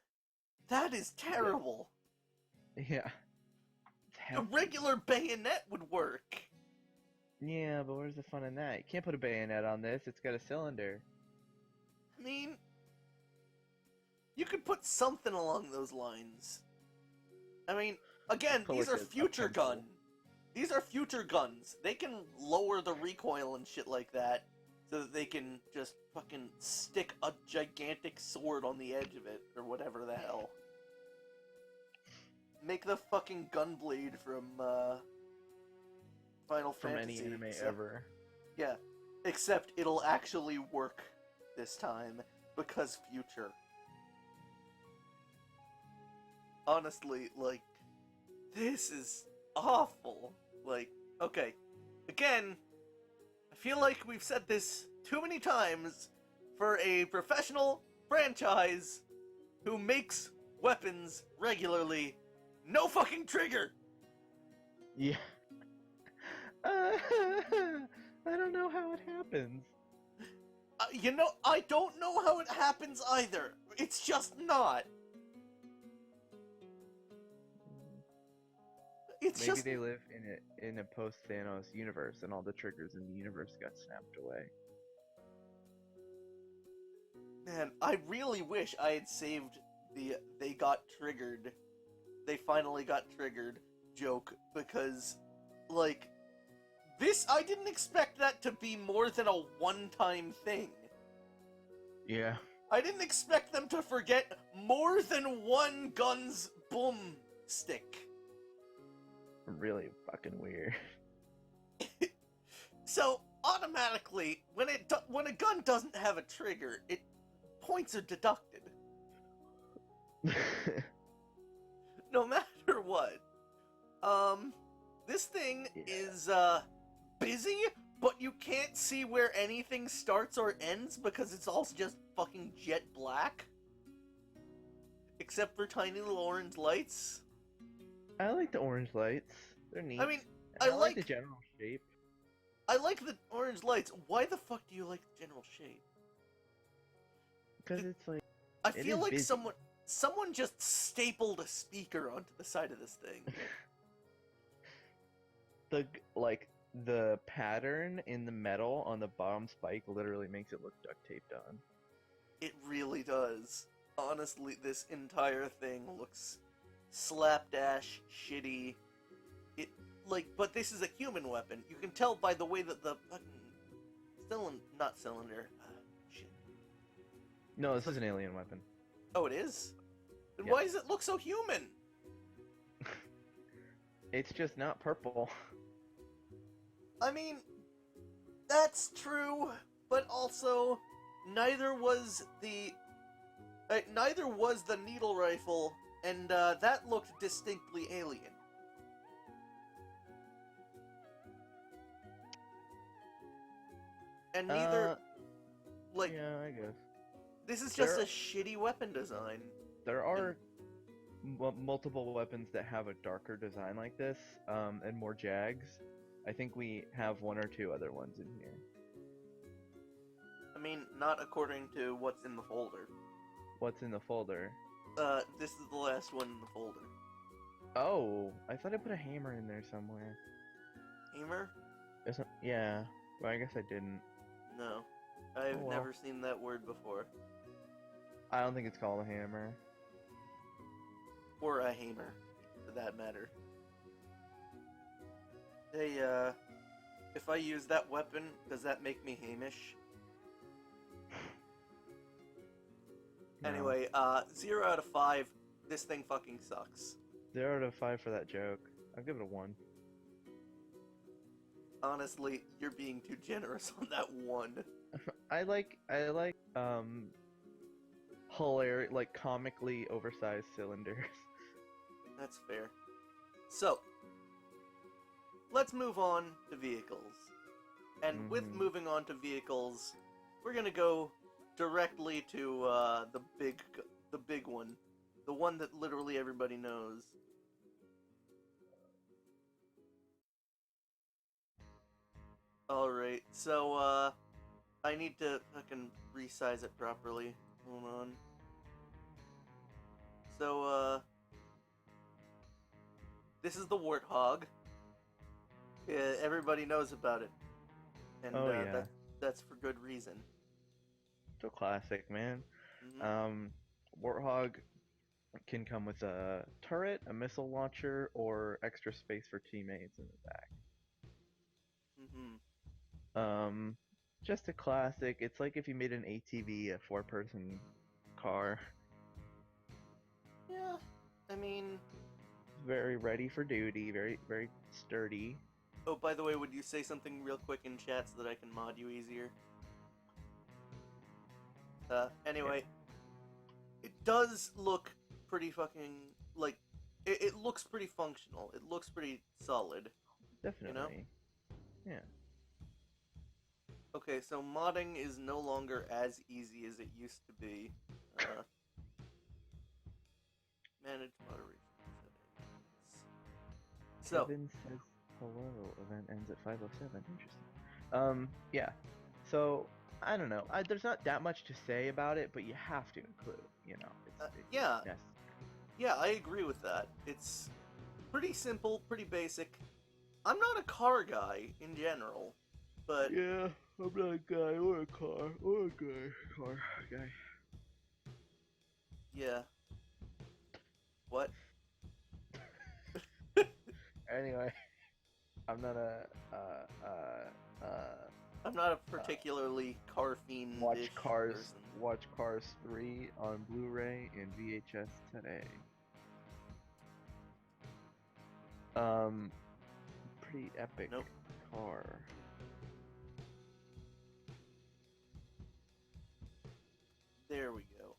That is terrible. Yeah. It's A hefty. regular bayonet would work. Yeah, but where's the fun in that? You can't put a bayonet on this. It's got a cylinder. I mean, you could put something along those lines. I mean, again, Put these like are a future pencil. gun. These are future guns. They can lower the recoil and shit like that, so that they can just fucking stick a gigantic sword on the edge of it, or whatever the hell. Make the fucking Gunblade from, Final From Fantasy. any anime except- ever. Yeah, except it'll actually work this time, because future. Honestly, like, this is awful. Like, okay, again, I feel like we've said this too many times for a professional franchise who makes weapons regularly. No fucking trigger! Yeah. I don't know how it happens. You know, I don't know how it happens either. It's just not. It's Maybe just... they live in a post Thanos universe, and all the triggers in the universe got snapped away. Man, I really wish I had saved the they got triggered. They finally got triggered joke, because, like, this, I didn't expect that to be more than a one-time thing. Yeah. I didn't expect them to forget more than one gun's boom stick. Really fucking weird. So, automatically, when a gun doesn't have a trigger, points are deducted. No matter what. This thing is, busy, but you can't see where anything starts or ends because it's all just fucking jet black. Except for tiny little orange lights. I like the orange lights. They're neat. I mean, And I like the general shape. I like the orange lights. Why the fuck do you like the general shape? Because it's like... I It feel is like busy. someone just stapled a speaker onto the side of this thing. The pattern in the metal on the bottom spike literally makes it look duct taped on. It really does. Honestly, this entire thing looks slapdash, shitty. But this is a human weapon. You can tell by the way that the fucking cylinder. Shit. No, this is an alien weapon. Oh, it is? Then Yep. why does it look so human? It's just not purple. I mean, that's true, but also neither was the needle rifle, and that looked distinctly alien. And neither, Yeah, I guess. this is just there- a shitty weapon design. There are multiple weapons that have a darker design like this, and more jags. I think we have one or two other ones in here. I mean, not according to what's in the folder. What's in the folder? This is the last one in the folder. Oh, I thought I put a hammer in there somewhere. Hammer? Yeah, well, I guess I didn't. No. I've Oh, well. never seen that word before. I don't think it's called a hammer. Or a hammer, for that matter. Hey, if I use that weapon, does that make me Hamish? No. Anyway, 0 out of 5, this thing fucking sucks. 0 out of 5 for that joke. I'll give it a 1. Honestly, you're being too generous on that one. I like hilarious, like comically oversized cylinders. That's fair. So, let's move on to vehicles. And with Mhm. moving on to vehicles, we're gonna go directly to the big one. The one that literally everybody knows. Alright, so, I need to fucking resize it properly. Hold on. So, this is the Warthog. Yeah, everybody knows about it. And, Oh, yeah. that's for good reason. It's a classic, man. Mhm. Warthog, can come with a turret, a missile launcher, or extra space for teammates in the back. Mm-hmm. Um, just a classic. It's like if you made an ATV a four-person car. Yeah, I mean... Very ready for duty, very sturdy. Oh, by the way, would you say something real quick in chat so that I can mod you easier? Anyway, it does look pretty fucking, like, it looks pretty functional. It looks pretty solid, you know? Definitely. Yeah. Okay, so modding is no longer as easy as it used to be. Manage moderation settings. So, Kevin says hello. Event ends at 5:07. Yeah. So I don't know. There's not that much to say about it, but you have to include. It's yeah, necessary. yeah, I agree with that. It's pretty simple, pretty basic. I'm not a car guy in general, but Yeah, I'm not a guy or a car or a car guy. yeah. What? Anyway, I'm not a I'm not a particularly car fiendish person. Watch Cars 3 on Blu-ray and VHS today. Pretty epic Nope. car. There we go.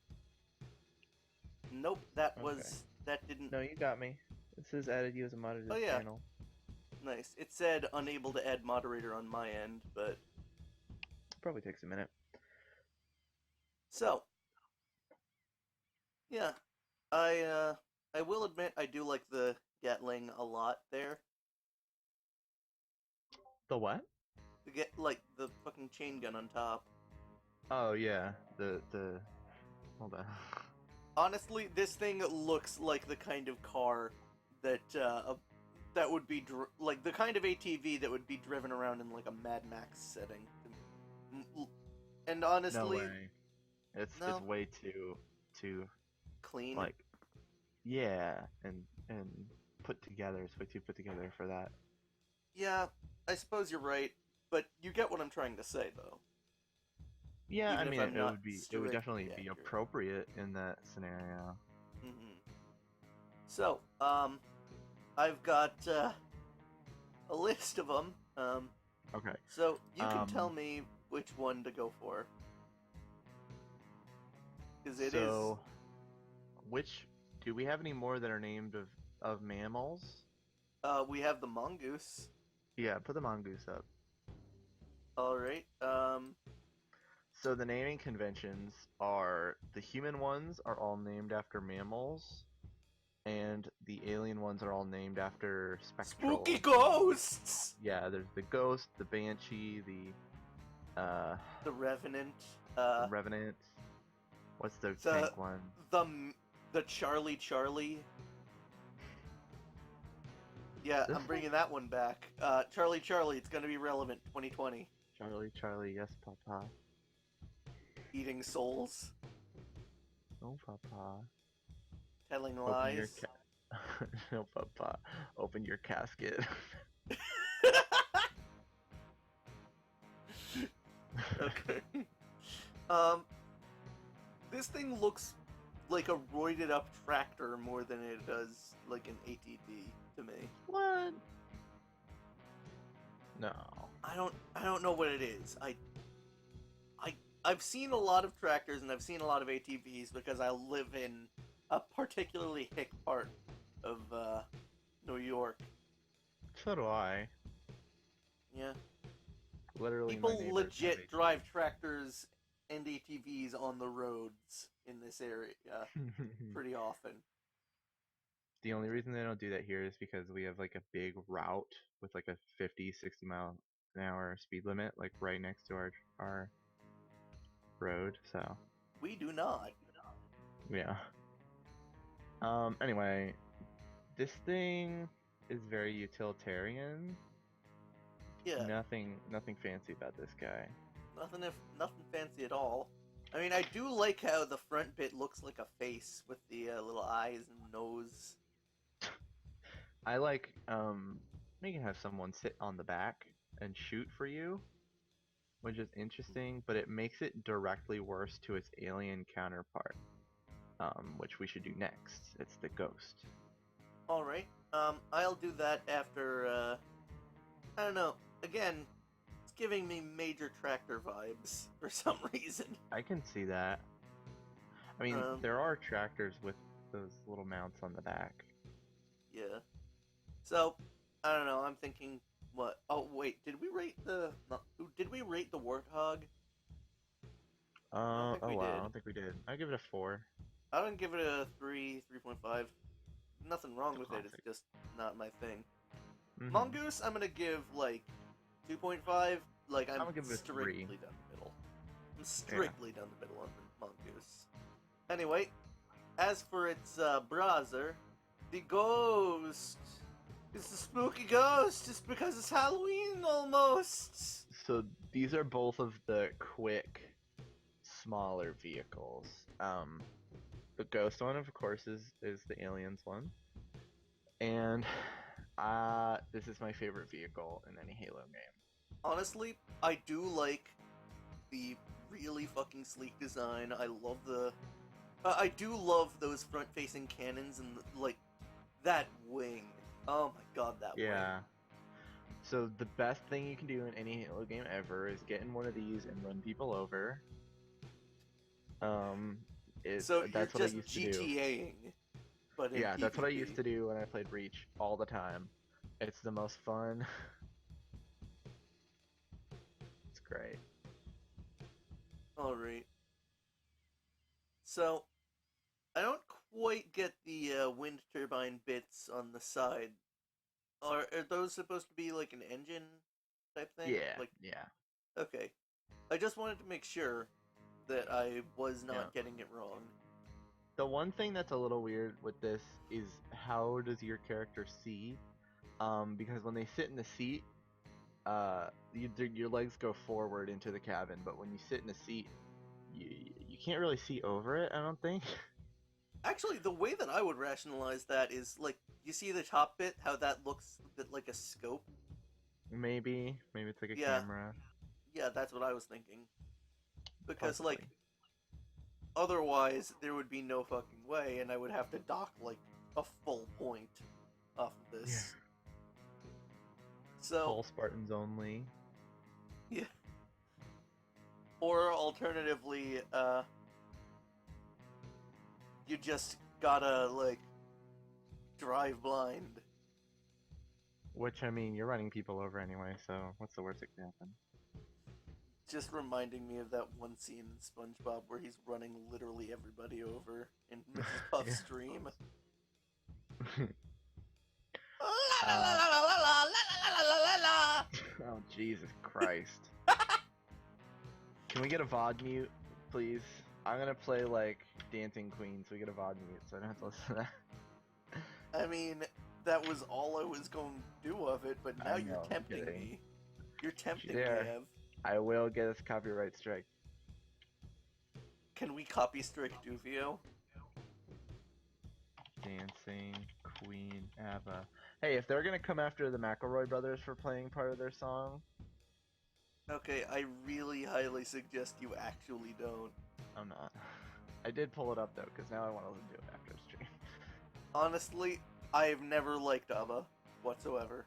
Nope, that didn't... No, you got me. This is added you as a moderator Oh, yeah. channel. Nice. It said unable to add moderator on my end, but... Probably takes a minute. So, yeah. I will admit I do like the Gatling a lot there. The what? Like, the fucking chain gun on top. Oh yeah, the hold on. Honestly, this thing looks like the kind of car that that would be like the kind of ATV that would be driven around in like a Mad Max setting. And honestly, No way. It's way too clean. like yeah, and put together. It's way too put together for that. Yeah, I suppose you're right, but you get what I'm trying to say, though. Yeah, Even I if mean I'm not it would definitely strictly be accurate. appropriate in that scenario. Mm-hmm. So, I've got a list of them. Okay. So you can tell me which one to go for. Because it is... which do we have any more that are named of mammals? We have the mongoose. Yeah, put the mongoose up. Alright, So the naming conventions are the human ones are all named after mammals, and the alien ones are all named after spectral. spooky ghosts! Yeah, there's the ghost, the banshee, The revenant. the revenant. What's the tank one? The Charlie. Yeah, This I'm bringing that one back. Charlie, it's gonna be relevant. 2020. Charlie, yes, Papa. Eating souls. No, Papa. Telling Open lies. your no, Papa. Open your casket. Okay. This thing looks like a roided up tractor more than it does like an ATV to me. What? No. I don't know what it is. I've seen a lot of tractors and I've seen a lot of ATVs because I live in a particularly hick part of New York. So do I. Yeah. Literally, my People neighbors legit have drive tractors and ATVs on the roads in this area pretty often. The only reason they don't do that here is because we have like a big route with like a 50, 60 mile an hour speed limit, like right next to our road. So We do not. yeah. Anyway, this thing is very utilitarian. Yeah. Nothing fancy about this guy. Nothing fancy at all. I mean, I do like how the front bit looks like a face with the little eyes and nose. I like you can have someone sit on the back and shoot for you, which is interesting, but it makes it directly worse to its alien counterpart, which we should do next. It's the ghost. Alright, I'll do that after, I don't know, again, it's giving me major tractor vibes for some reason. I can see that. I mean, there are tractors with those little mounts on the back. Yeah. So, I don't know, I'm thinking, what? Oh, wait, did we rate the Warthog? I don't think Oh we wow, did. I don't think we did. I give it a 4. I don't give it a 3.5. Nothing wrong It's a with it, classic. it's just not my thing. Mhm. Mongoose, I'm gonna give, like, 2.5. Like, I'm gonna give it a strictly 3. down the middle. I'm strictly down the middle on the Mongoose. Anyway, as for its browser, the ghost. It's a spooky ghost just because it's Halloween almost. So these are both of the quick, smaller vehicles. The ghost one, of course, is the aliens one, and this is my favorite vehicle in any Halo game. Honestly, I do like the really fucking sleek design. I love the. I do love those front-facing cannons and like that wing. Oh my god, that wing. Yeah. So the best thing you can do in any Halo game ever is get in one of these and run people over. So you're That's what I just used to do. GTAing, but in Yeah, PvP. that's what I used to do when I played Reach all the time. It's the most fun. It's great. Alright. So, I don't quite get the wind turbine bits on the side. Are those supposed to be like an engine type thing? Yeah, Like, yeah. okay. I just wanted to make sure that I was not Yeah. getting it wrong. The one thing that's a little weird with this is how does your character see? Because when they sit in the seat, your legs go forward into the cabin, but when you sit in the seat, you can't really see over it, I don't think. Actually, the way that I would rationalize that is like, you see the top bit, how that looks a bit like a scope? Maybe it's like a Yeah. camera. Yeah, that's what I was thinking. Because, Possibly. like, otherwise, there would be no fucking way, and I would have to dock, like, a full point off of this. So, All Spartans only. yeah. Or alternatively, you just gotta, like, drive blind. Which, I mean, you're running people over anyway, so what's the worst that can happen? Just reminding me of that one scene in SpongeBob where he's running literally everybody over in Mrs. Puff's stream. Oh, Jesus Christ. Can we get a VOD mute, please? I'm gonna play, like, Dancing Queen, so we get a VOD mute, so I don't have to listen to that. I mean, that was all I was going to do of it, but now I you're know, I'm tempting kidding. me. You're tempting me, There. Ev. I will get us copyright strike. Can we copy strike Duvio? Dancing Queen ABBA. Hey, if they're gonna come after the McElroy brothers for playing part of their song, Okay, I really highly suggest you actually don't. I'm not. I did pull it up though, because now I want to listen to it after the stream. Honestly, I've never liked ABBA whatsoever.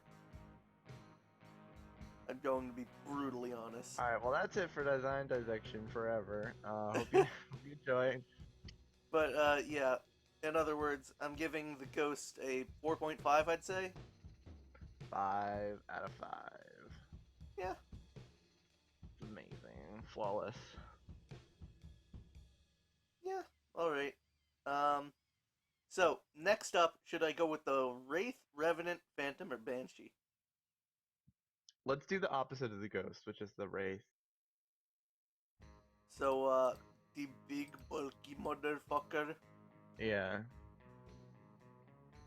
I'm going to be brutally honest. Alright, well that's it for Design Dissection Forever. Hope you enjoy. But, yeah. In other words, I'm giving the Ghost a 4.5, I'd say. 5 out of 5. Yeah. Amazing. Flawless. Yeah. Alright. So, next up, should I go with the Wraith, Revenant, Phantom, or Banshee? Let's do the opposite of the Ghost, which is the Wraith. So, the big bulky motherfucker. Yeah.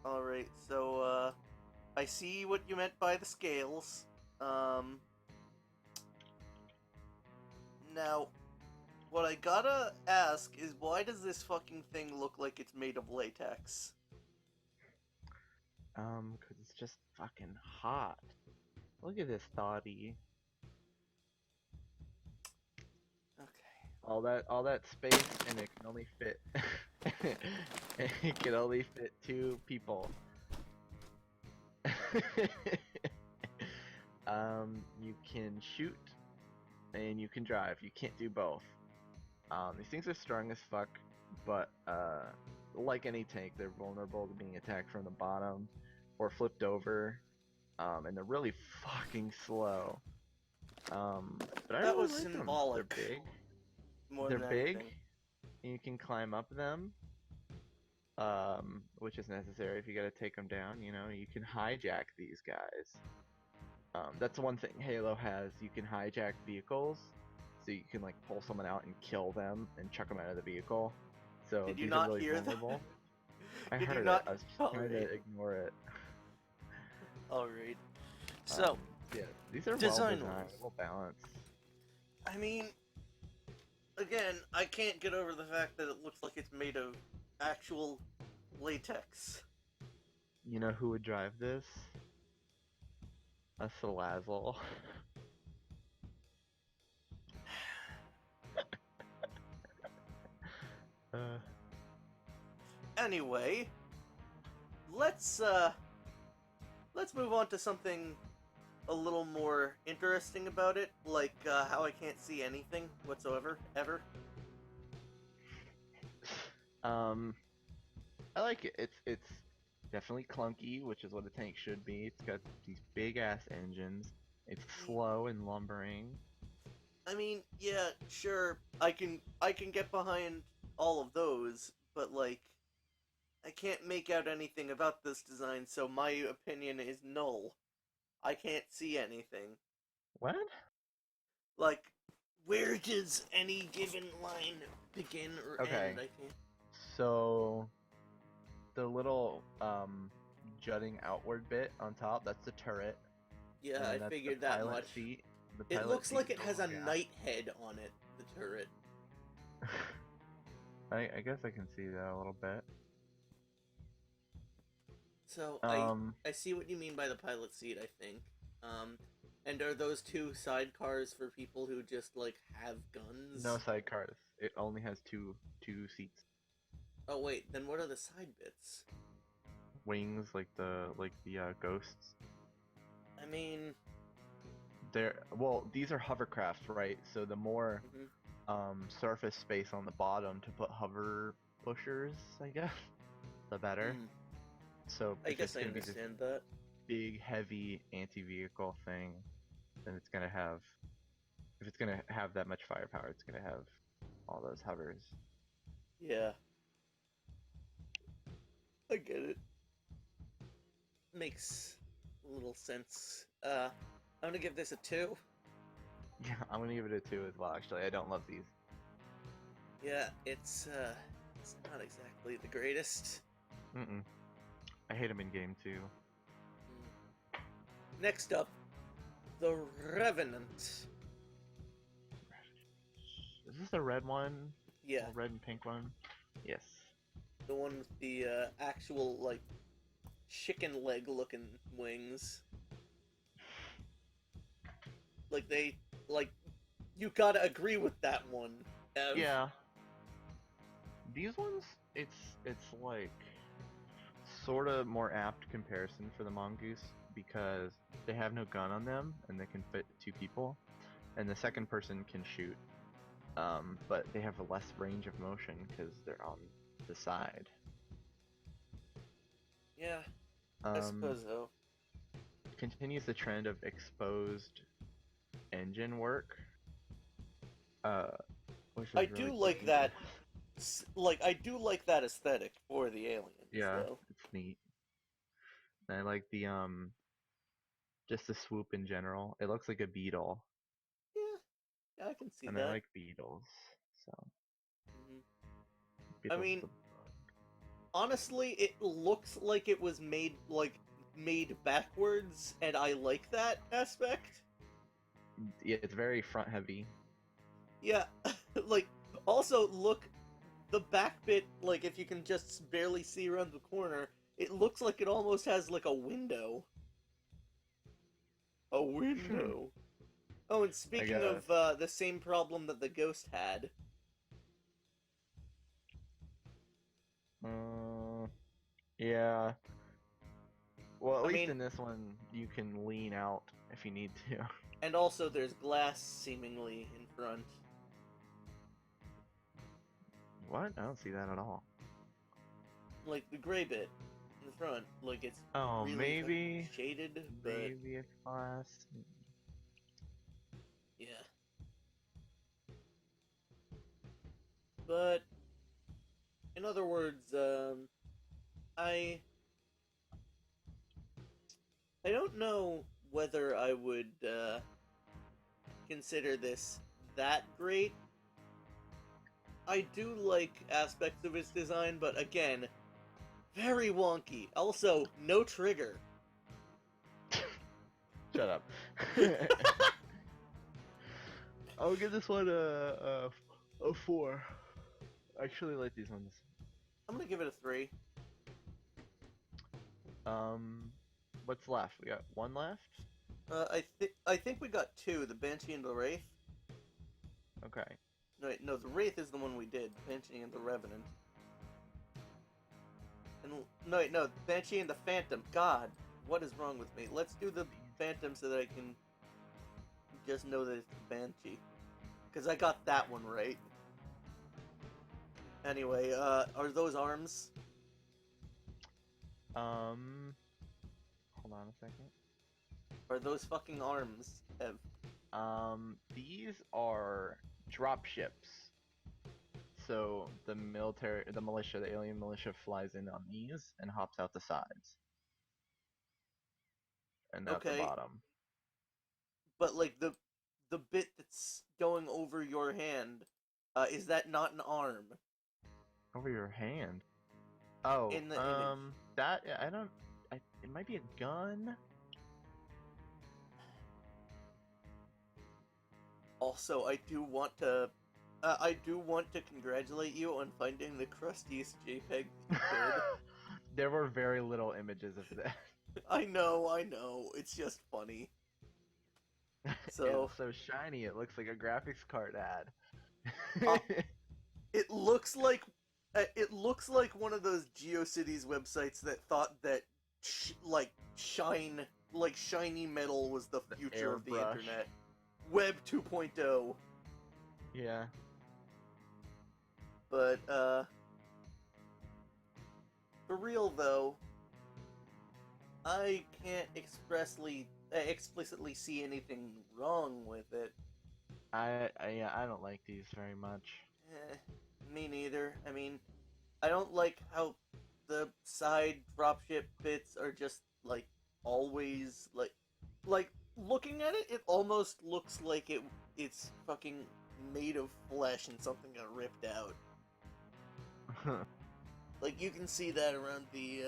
Alright, so, I see what you meant by the scales. Now, what I gotta ask is, why does this fucking thing look like it's made of latex? Cause it's just fucking hot. Look at this thoughty. Okay. All that space, and it can only fit. It can only fit 2 people. You can shoot, and you can drive. You can't do both. These things are strong as fuck, but like any tank, they're vulnerable to being attacked from the bottom or flipped over. And they're really fucking slow. But I That really was like them. symbolic. They're big. More They're than big. anything. And you can climb up them. Which is necessary if you gotta take them down. You know, you can hijack these guys. That's one thing Halo has. You can hijack vehicles, so you can like pull someone out and kill them and chuck them out of the vehicle. So Did you these not are really hear that? vulnerable. I Did you heard not? it. I was just Oh, trying right. to ignore it. Alright. So, Yeah, these are well design designed, wise. well balanced. I mean, again, I can't get over the fact that it looks like it's made of actual latex. You know who would drive this? A Salazzle. Anyway, let's move on to something a little more interesting about it, like how I can't see anything whatsoever, ever. I like it. It's definitely clunky, which is what a tank should be. It's got these big ass engines. It's slow and lumbering. I mean, yeah, sure, I can get behind all of those, but like, I can't make out anything about this design, so my opinion is null. I can't see anything. What? Like, where does any given line begin or Okay. end? I can't. So the little jutting outward bit on top, that's the turret. Yeah, And then I that's figured the that pilot much. seat. The It pilot looks seat like it is has a all gas. knight head on it, the turret. I guess I can see that a little bit. So, Um, I see what you mean by the pilot seat, I think. And are those 2 sidecars for people who just, like, have guns? no sidecars. It only has two seats. Oh, wait, then what are the side bits? Wings, like the ghosts. I mean... These are hovercraft, right? So the more surface space on the bottom to put hover pushers, I guess, the better. So I if guess it's I gonna be this understand that. big, heavy anti-vehicle thing, then it's gonna have. If it's gonna have that much firepower, it's gonna have all those hovers. Yeah. I get it. Makes a little sense. I'm gonna give this a 2. Yeah, I'm gonna give it a 2 as well. Actually, I don't love these. Yeah, it's not exactly the greatest. I hate them in game too. Next up, the Revenant. Is this the red one? Yeah. The red and pink one? Yes. The one with the actual, like, chicken leg looking wings. You gotta agree with that one, Ev. Yeah. These ones, it's like sort of more apt comparison for the mongoose because they have no gun on them and they can fit 2 people, and the second person can shoot. But they have a less range of motion because they're on the side. Yeah, I suppose so. Continues the trend of exposed engine work. Which is I really do like cool. that. Like, I do like that aesthetic for the aliens. Yeah, though. it's neat. And I like the just the swoop in general. It looks like a beetle. Yeah, I can see And that. I like beetles, so. I mean, honestly, it looks like it was made backwards, and I like that aspect. Yeah, it's very front heavy. Yeah, like, Also, look, the back bit, like, if you can just barely see around the corner, it looks like it almost has, like, a window. A window. Oh, and I speaking guess. of the same problem that the ghost had, Yeah. Well, at I least mean, in this one, you can lean out if you need to. and also there's glass seemingly in front. What? I don't see that at all. Like, the gray bit in the front. Like, it's Oh, really fucking shaded, but maybe a class. yeah. But, in other words, I I don't know whether I would consider this that great. I do like aspects of its design, but again, very wonky. Also, no trigger. Shut up. I'll give this one a 4. I actually like these ones. I'm gonna give it a 3. What's left? We got one left? I think we got 2, the Banshee and the Wraith. Okay. No, wait, no, the Wraith is the one we did. Banshee and the Revenant. And no, wait, no, Banshee and the Phantom. God, what is wrong with me? Let's do the Phantom so that I can just know that it's the Banshee. Because I got that one right. Anyway, are those arms? Hold on a second. Are those fucking arms, Ev? These are drop ships. So the military, the militia, the alien militia flies in on these and hops out the sides. And at the Okay, bottom. but like the bit that's going over your hand, is that not an arm Over your hand. Oh, in the image? that, I don't, it might be a gun? Also, I do want to congratulate you on finding the crustiest JPEG that you could. There were very little images of that. I know, it's just funny. So, It's so shiny, it looks like a graphics card ad. uh, it looks like one of those GeoCities websites that thought that shiny metal was the future of the airbrush. internet. Web 2.0. Yeah. But for real though, I can't explicitly see anything wrong with it. Yeah, I don't like these very much. Me neither. I mean, I don't like how the side dropship bits are just like always like looking at it, it almost looks like it's fucking made of flesh and something got ripped out. Like you can see that around the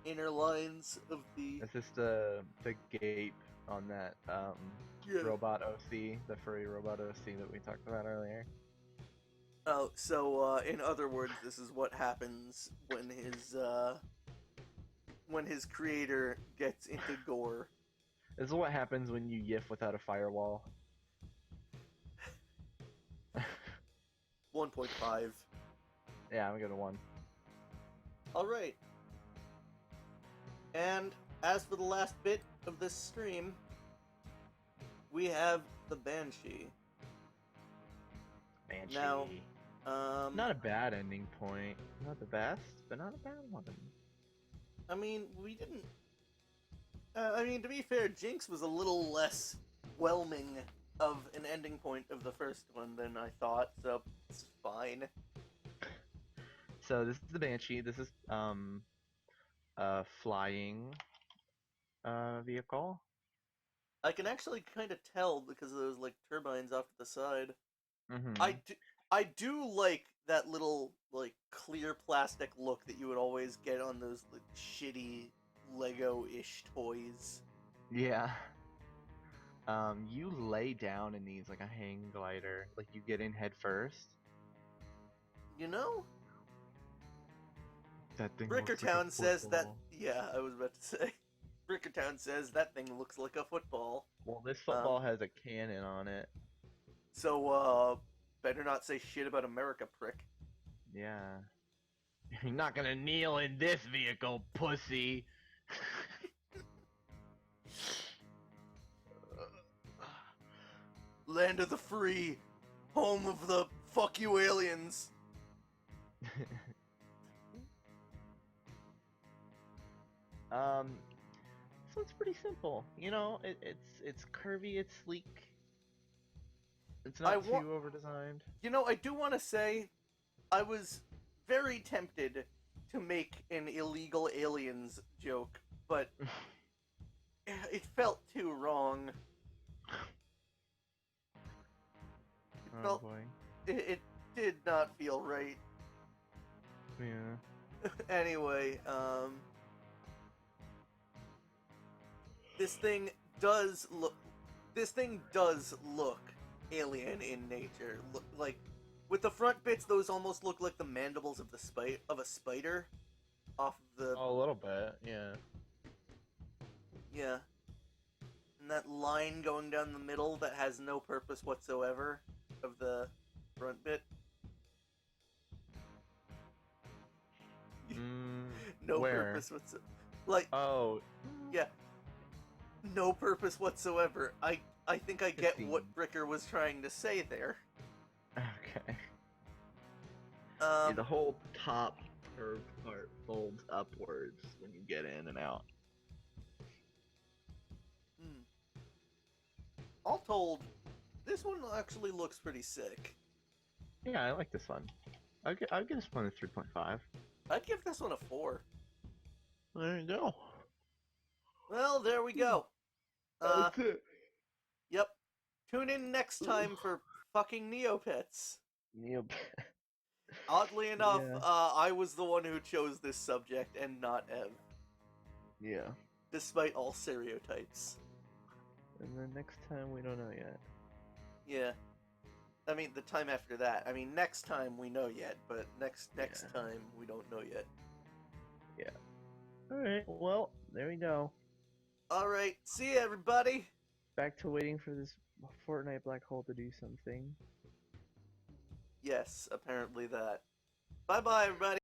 inner lines of the It's just the gape on that yeah. robot OC, the furry robot OC that we talked about earlier. Oh, so in other words, this is what happens when his creator gets into gore. This is what happens when you yiff without a firewall. 1.5. Yeah, I'm gonna 1. Alright. And as for the last bit of this stream, we have the Banshee. Banshee. Now, not a bad ending point. Not the best, but not a bad one. I mean, we didn't... I mean, to be fair, Jinx was a little less whelming of an ending point of the first one than I thought, so it's fine. So this is the Banshee. This is a flying vehicle. I can actually kind of tell because of those like turbines off to the side. Mm-hmm. I do like that little like clear plastic look that you would always get on those like shitty Lego-ish toys. Yeah. You lay down in these like a hang glider. Like you get in head first, You know, That thing looks like a Brickertown says that. football. Yeah, I was about to say. Brickertown says that thing looks like a football. Well, this football has a cannon on it. So, better not say shit about America, prick. Yeah. You're not gonna kneel in this vehicle, pussy. Land of the free, home of the fuck you aliens. So it's pretty simple. You know, it's curvy, it's sleek. It's not too over designed. You know, I do want to say, I was very tempted to make an illegal aliens joke, but it felt too wrong. Oh boy. It did not feel right. Yeah. Anyway, this thing does look alien in nature. Like, with the front bits, those almost look like the mandibles of a spider off of the... Oh, a little bit, yeah. Yeah. And that line going down the middle that has no purpose whatsoever of the front bit. No where? purpose whatsoever. Like, oh. Yeah. No purpose whatsoever. I think I get 15. what Bricker was trying to say there. Okay. Yeah, the whole top curved part folds upwards when you get in and out. All told, this one actually looks pretty sick. Yeah, I like this one. I'd give this one a 3.5. I'd give this one a 4. There you go. Well, there we go. That's it. Yep. Tune in next time for fucking Neopets. Yep. Oddly enough, Yeah. I was the one who chose this subject and not Ev. Yeah. Despite all stereotypes. And then next time we don't know yet. Yeah. I mean, the time after that. I mean, next time we know yet, but next time we don't know yet. Yeah. Alright, well, there we go. Alright, see ya, everybody! Back to waiting for this Fortnite black hole to do something. Yes, apparently that. Bye-bye, everybody!